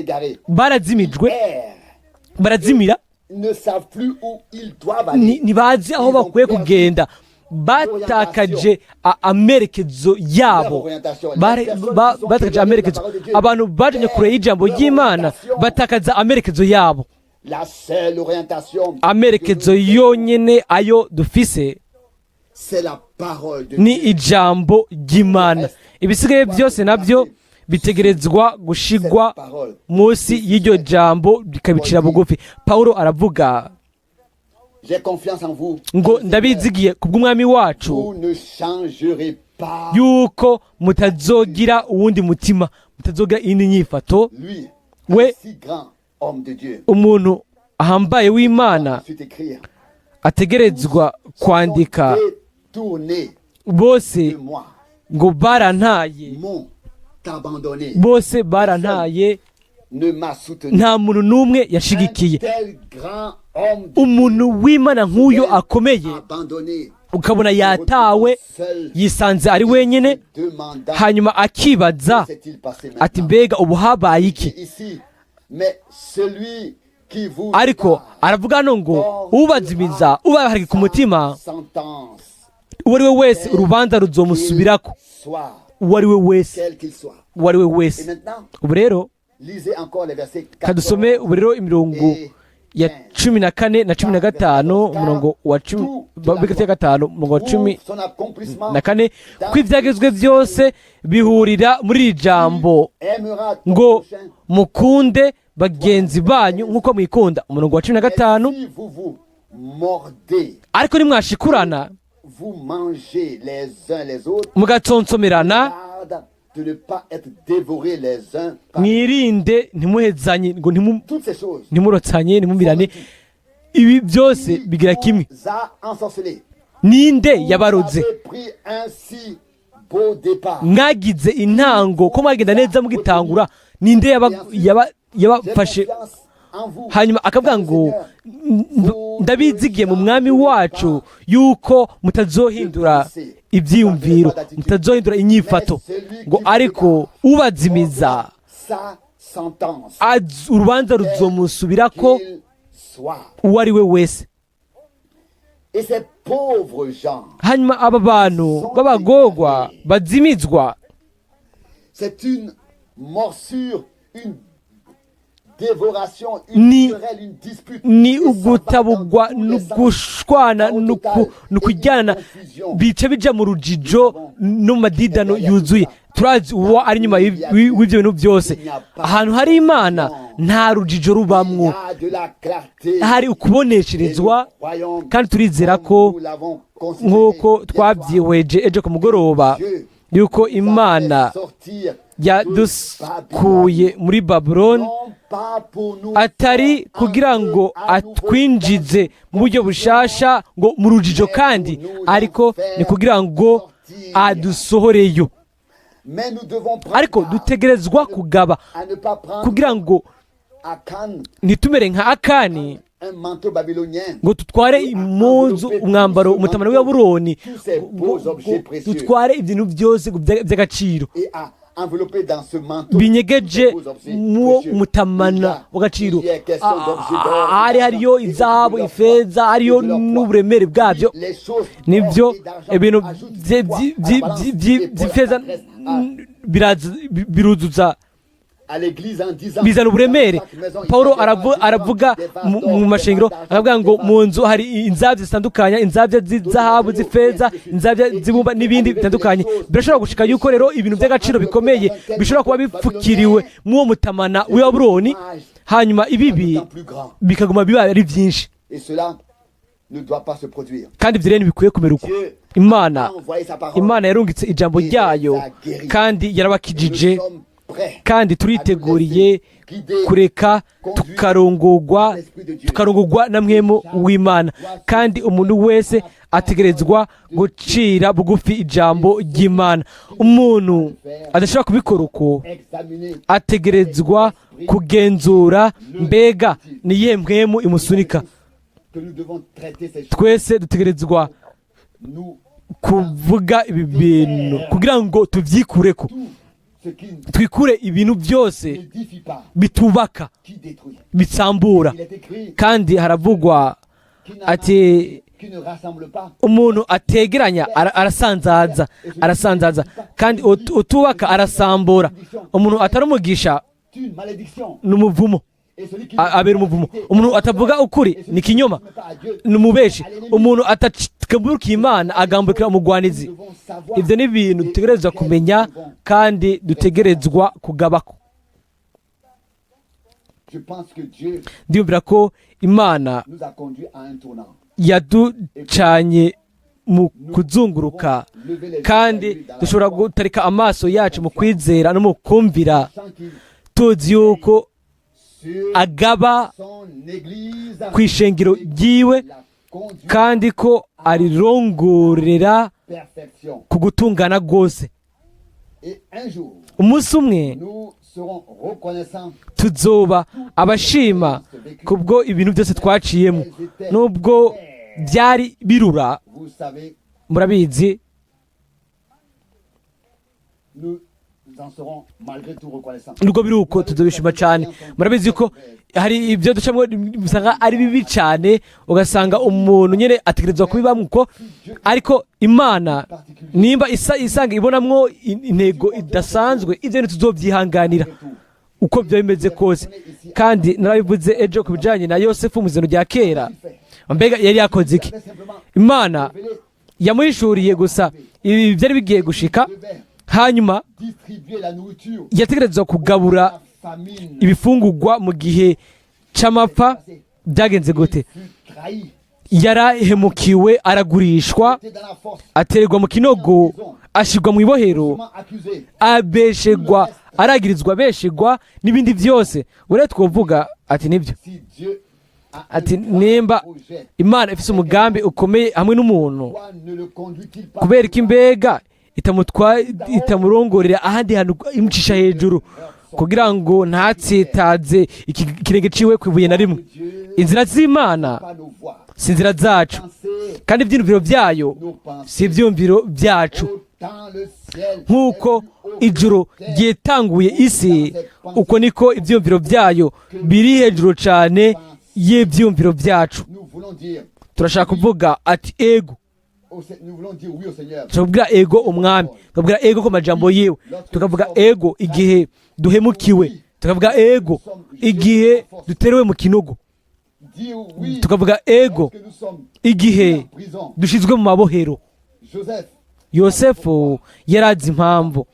barazimijwe, barazimira, ne savent plus où ils doivent aller. ntibazi aho bakwiye kugenda, batakaje amerekezo yabo, batakaje amerekezo. Abantu bajanye kure y'ijambo ry'Imana batakaza amerekezo yabo. La seule orientation Amerekezo yonyene ayo dufise c'est la parole de ni Dieu. ijambo ry'Imana. Ibisigaye byose nabyo bitegerezwa gushigwa munsi y'iryo jambo bikabicira bugufi. Pawulo aravuga J'ai confiance en vous. ngo ndabizigiye ku bw'umwami wacu Vous ne changerez pas. yuko mutazogira uwundi mutima, mutazogira iyindi nyifato. Lui, We- un si grand homme de Dieu. Umuntu ahambaye w'Imana Ensuite écrire. ategerezwa kwandika Détourné bose de moi. ngo barantaye, M'ont abandonné. bose barantaye, Ne m'a soutenu. nta muntu n'umwe yashigikiye. Un tel grand homme de Umuntu w'Imana nk'uyo akomeye abandonné. ukabona yatawe, Seul yisanze ari wenyine, demanda. hanyuma akibaza S'est-il passé ati maintenant? mbega ubu habaye iki? Ici, mais celui qui vous Ariko aravuga hano ngo ubazimiza, ubaharika umutima, sentence, uwo ari we wese urubanza ruzomusubirako, soit uwo ari we wese, quel qu'il soit. uwo ari we Et wese. maintenant, Ubu rero lisez encore les versets 14 kadusome ubu rero imirongo ya 14 na 15, umurongo wa 15 umurongo wa pour son accomplissement. 14, ko ibyagezwe byose bihurira muri iri jambo Aimera ton ngo prochain. mukunde bagenzi banyu nk'uko mwikunda. Umurongo wa 15, Si vous vous mordez, ariko nimwashikurana vous mangez les uns les autres, mugatsonsomerana, garde de ne pas être dévorés les uns par mwirinde ntimuhezanye ngo toutes ces choses. ntimurotsanye, ntimumirane. Ibi byose bigira kimwe. A ensorcelé. Ninde Vous yabaroze? avez pris un si beau départ. Mwagize intango ko mwagenda neza mugitangura, ninde yabafashe? Confiance en vous. Hanyuma akavuga ngo ndabizigiye mu mwami wacu yuko mutazohindura ibyiyumviro, mutazohindura inyifato, ngo ariko ubazimiza Sa sentence. urubanza ruzomusubirako Qu'il soit. uwo ari we wese. Et ces pauvres gens, Hanyuma aba bantu b'abagorwa bazimizwa, c'est une morsure, une dévoration, une querelle, une dispute. ni Et ça va ugutabugwa, dans tous les sens. n'ugushwana, n'ukujyana, bica bija mu rujijo no mu madidano yuzuye. Turazi uwo ari nyuma w'ibyo bintu byose. Ahantu hari Imana nta rujijo Il y rubamwo, a de la clarté. hari ukubonesherezwa, Et nous croyons, kandi turizera ko nous l'avons considéré nk'uko des fois, twabyiweje ejo ku mugoroba yuko Imana sortir yadukuye muri Babuloni, non pas pour nous atari kugira ngo atwinjize mu buryo bushasha ngo mu rujijo, kandi ariko ni kugira ngo adusohoreyo. mais nous devons prendre Ariko garde dutegerezwa kugaba à ne pas prendre kugira ngo Akan ntitumere nka Akani un manteau babylonien. ngo tutware impuzu, umwambaro, umutamana w'i Babuloni, Tous ces beaux objets précieux dutware ibintu byose by'agaciro, et à enveloppé dans ce manteau, binyegeje beaux objets mu précieux. mutamana w'agaciro Il y a question d'objets d'or, hari hariyo izahabu et de leur ifeza hariyo et de leur poids. n'uburemere bwabyo Les choses nibyo d'or et d'argent ibintu ajoutent du poids à la balance. Et Paul by'ifeza s'adresse à- biruzuza à l'église en disant, bizana dans uburemere. chaque maison, il y a Pawulo des vases aravuga des vases mu d'or, mashengero des vases aravuga d'argent, ngo des mu vases nzu hari inzabya zitandukanye, inzabya z'izahabu z'ifeza, inzabya z'ibumba n'ibindi bitandukanye. Birashobora gushika yuko rero ibintu by'agaciro bikomeye bishobora kuba bipfukiriwe mw'uwo mutamana w'i Babuloni, hanyuma ibibi d'autant plus grand. bikaguma biba ari byinshi, Et cela ne doit pas se produire. kandi ibyo rero ntibikwiye kumera uko. Dieu Imana a envoyé sa parole. Imana yarungitse ijambo ryayo kandi yarabakijije, Nous sommes prêts kandi turiteguriye kureka tukarongorwa na mwemu w'Imana, kandi umuntu wese ategerezwa gucira bugufi ijambo ry'Imana. Umuntu adashobora kubikora uko examiner ategerezwa kugenzura mbega ni iyihe mwemu imusunika. que nous devons traiter ces choses. Twese dutegerezwa Nous, kuvuga ibi bintu kugira ngo tubyikureko, tout ce qui twikure ibintu byose n'édifie pas, bitubaka qui détruit. bitsambura. Il est écrit Kandi haravugwa ati qui ne rassemble pas. umuntu ategeranya arasanzaza, kandi utubaka arasambura. Umuntu atari umugisha C'est une malédiction. ni umuvumo, Et celui qui abera umuvumo. Umuntu atavuga ukuri ni kinyoma, ni umubeshi. Umuntu atagamburuka Imana agambukira umugwanizi. Ibyo ni ibintu dutegerezwa kumenya kandi dutegerezwa kugabako. Je pense que Dieu Ndiyumvira ko Imana nous a conduits à un tournant. yaducanye mu kuzunguruka, kandi dushobora gutarika amaso yacu mu kwizera no mu kumvira, Sans qu'il tuzi yuko sur agaba son église ku ishengero ryiwe, la conduit kandi ko arirongorera à perfection. ku gutungana rwose. Et un jour, Umunsi umwe nous serons reconnaissants tuzoba abashima kubwo ibintu byose twaciyemo, nubwo byari birura. vous savez, Murabizi, nous en serons malgré tout reconnaissants. nubwo biri uko tuzobishima cyane. Murabizi ko hari ibyo ducamo usanga ari bibi cyane, ugasanga umuntu nyine ategerezwa kubibamo uko, ariko Imana nimba isanga ibonamwo intego idasanzwe, ibyo ntituzobyihanganira uko byaba bimeze kose. Kandi narabivuze ejo ku bijyanye na Yosefu mu izina rya kera, mbega yari yakoze iki? Imana yamuhishuriye gusa ibi byari bigiye gushika, hanyuma Distribuer la nourriture yategerezwa kugabura la famine. ibifungurwa mu gihe cy'amapfa. Byagenze gute? Fut trahi. Yarahemukiwe, aragurishwa, Était dans la force. atererwa mu kinogo, ashyirwa mu ibohero, Comment accusé. abeshegwa, aragirizwa, abeshegwa n'ibindi byose. Buriya twavuga ati nibyo, Si Dieu a ati un grand nimba projet, Imana ifite umugambi ukomeye hamwe n'umuntu, pourquoi ne le conduit-il pas kubera ko imbega itamurongorera ahandi hantu imucisha hejuru, kugira ngo ntatsitaze ikirenge ciwe ku ibuye na rimwe. Inzira z'Imana pas nos voies? si inzira zacu, Pensez kandi ibyiyumviro byayo nos pensées. si ibyiyumviro byacu. Autant le ciel Nk'uko est plus haut que ijuru la terre, ryitanguye isi, uko niko ibyiyumviro byayo biri hejuru cyane y'ibyiyumviro byacu. nous voulons dire Turashaka kuvuga ati ego, nous voulons dire oui au Seigneur. tukavuga ego umwami, tukavuga ego ku majambo yiwe, tukavuga ego igihe duhemukiwe, tukavuga ego igihe duterewe mu kinogo, Dire oui tukavuga ego que nous sommes igihe en prison. dushyizwe mu mabohero. Joseph Yosefu yarazi impamvu.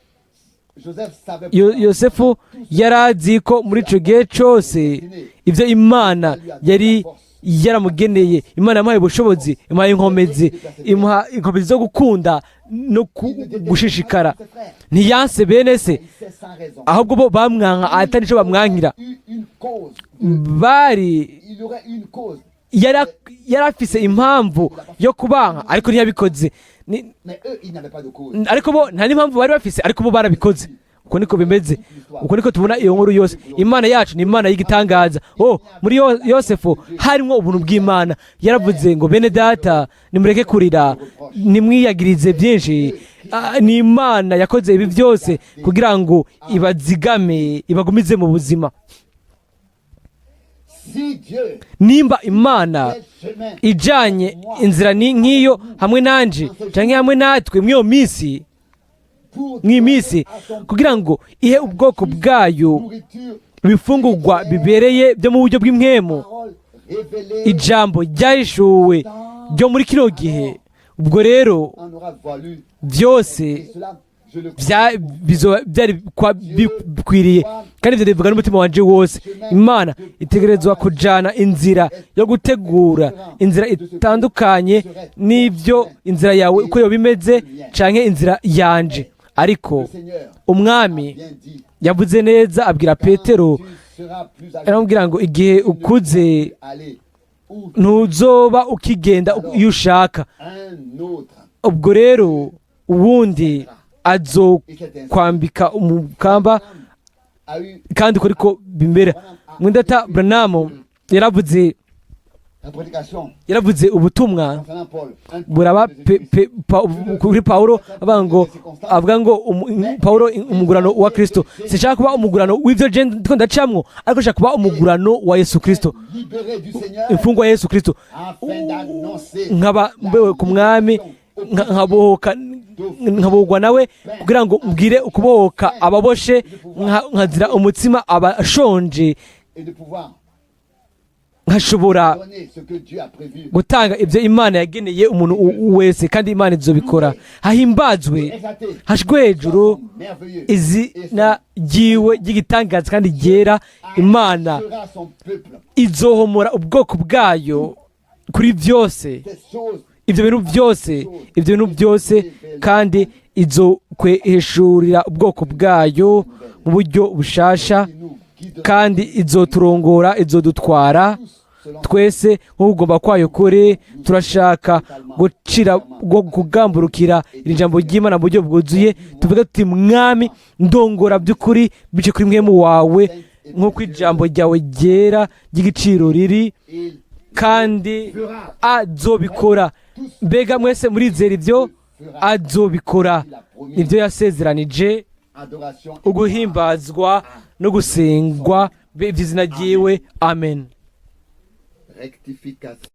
savait Yosefu yarazi ko muri icyo gihe cyose ibyo Imana yari yaramugeneye, Imana yamuhaye ubushobozi, imuhaye inkomezi, imuha inkomezi zo gukunda no gushishikara. Ntiyanse bene se, c'est sans raison. ahubwo bo bamwanka atari cyo bamwankira. Une cause. Bari Il y aurait une cause. yari afise impamvu yo kubanka, ariko ntiyabikoze. Mais eux, ils n'avaient pas de cause. Ariko bo nta n'impamvu bari bafise, ariko bo barabikoze. uko niko bimeze, uko niko tubona iyo nkuru yose. Imana yacu ni imana y'igitangaza. Muri yosefu harimo ubuntu bw'Imana. Yaravuze ngo bene data nimureke kurira, nimwiyagirize byinshi. Ni Imana yakoze ibi byose kugira ngo ibazigame, ibagumize mu buzima. Nimba Imana ijanye inzira nk'iyo hamwe nanje cyangwa hamwe natwe mw'iyo minsi kugira ngo ihe ubwoko bwayo ibifungurwa bibereye byo mu buryo bw'impwemu, ijambo ryahishuwe ryo muri kino gihe, ubwo rero byose byari bikwiriye, kandi ibyo bivuga n'umutima wanje wose. Imana itegerezwa kujana inzira yo gutegura inzira itandukanye n'ibyo inzira yawe uko yoba imeze canke inzira yanje. Ariko umwami yavuze neza, abwira Petero, aramubwira ngo igihe ukuze ntuzoba ukigenda iyo ushaka. Ubwo rero uwundi azokwambika umukamba, kandi uko ariko bimera. Mwene Data Branham yaravuze ubutumwa buraba kuri Pawulo, avuga ngo Pawulo umugurano wa Kristo. Sinshaka kuba umugurano w'ivyo je ndiko ndacamwo, ariko nshaka kuba umugurano wa Yesu Kristo, imfungwa ya Yesu Kristo. Nkaba mbewe ku mwami, nkabohorwa nawe kugira ngo mbwire ukubohoka ababoshe, nkazira umutsima abashonje, nkashobora gutanga ibyo Imana yageneye umuntu wese, kandi Imana izobikora. Hahimbazwe, hashwe hejuru izina ryiwe ry'igitangaza kandi ryera. Imana izohomora ubwoko bwayo kuri byose, ibyo bintu byose, kandi izokwihishurira ubwoko bwayo mu buryo bushasha, kandi izoturongora, izodutwara twese nk'ugomba kwayo kuri. Turashaka kugamburukira iri jambo ry'Imana mu buryo bwuzuye, tuvuga tuti mwami ndongora by'ukuri bice kuri mwemu wawe nk'uko ijambo ryawe ryera ry'igiciro riri, kandi azobikora. Mbega mwese murizera ibyo? Azobikora. Nibyo yasezeranije, uguhimbazwa no gusengwa by'izina ryiwe. Amen.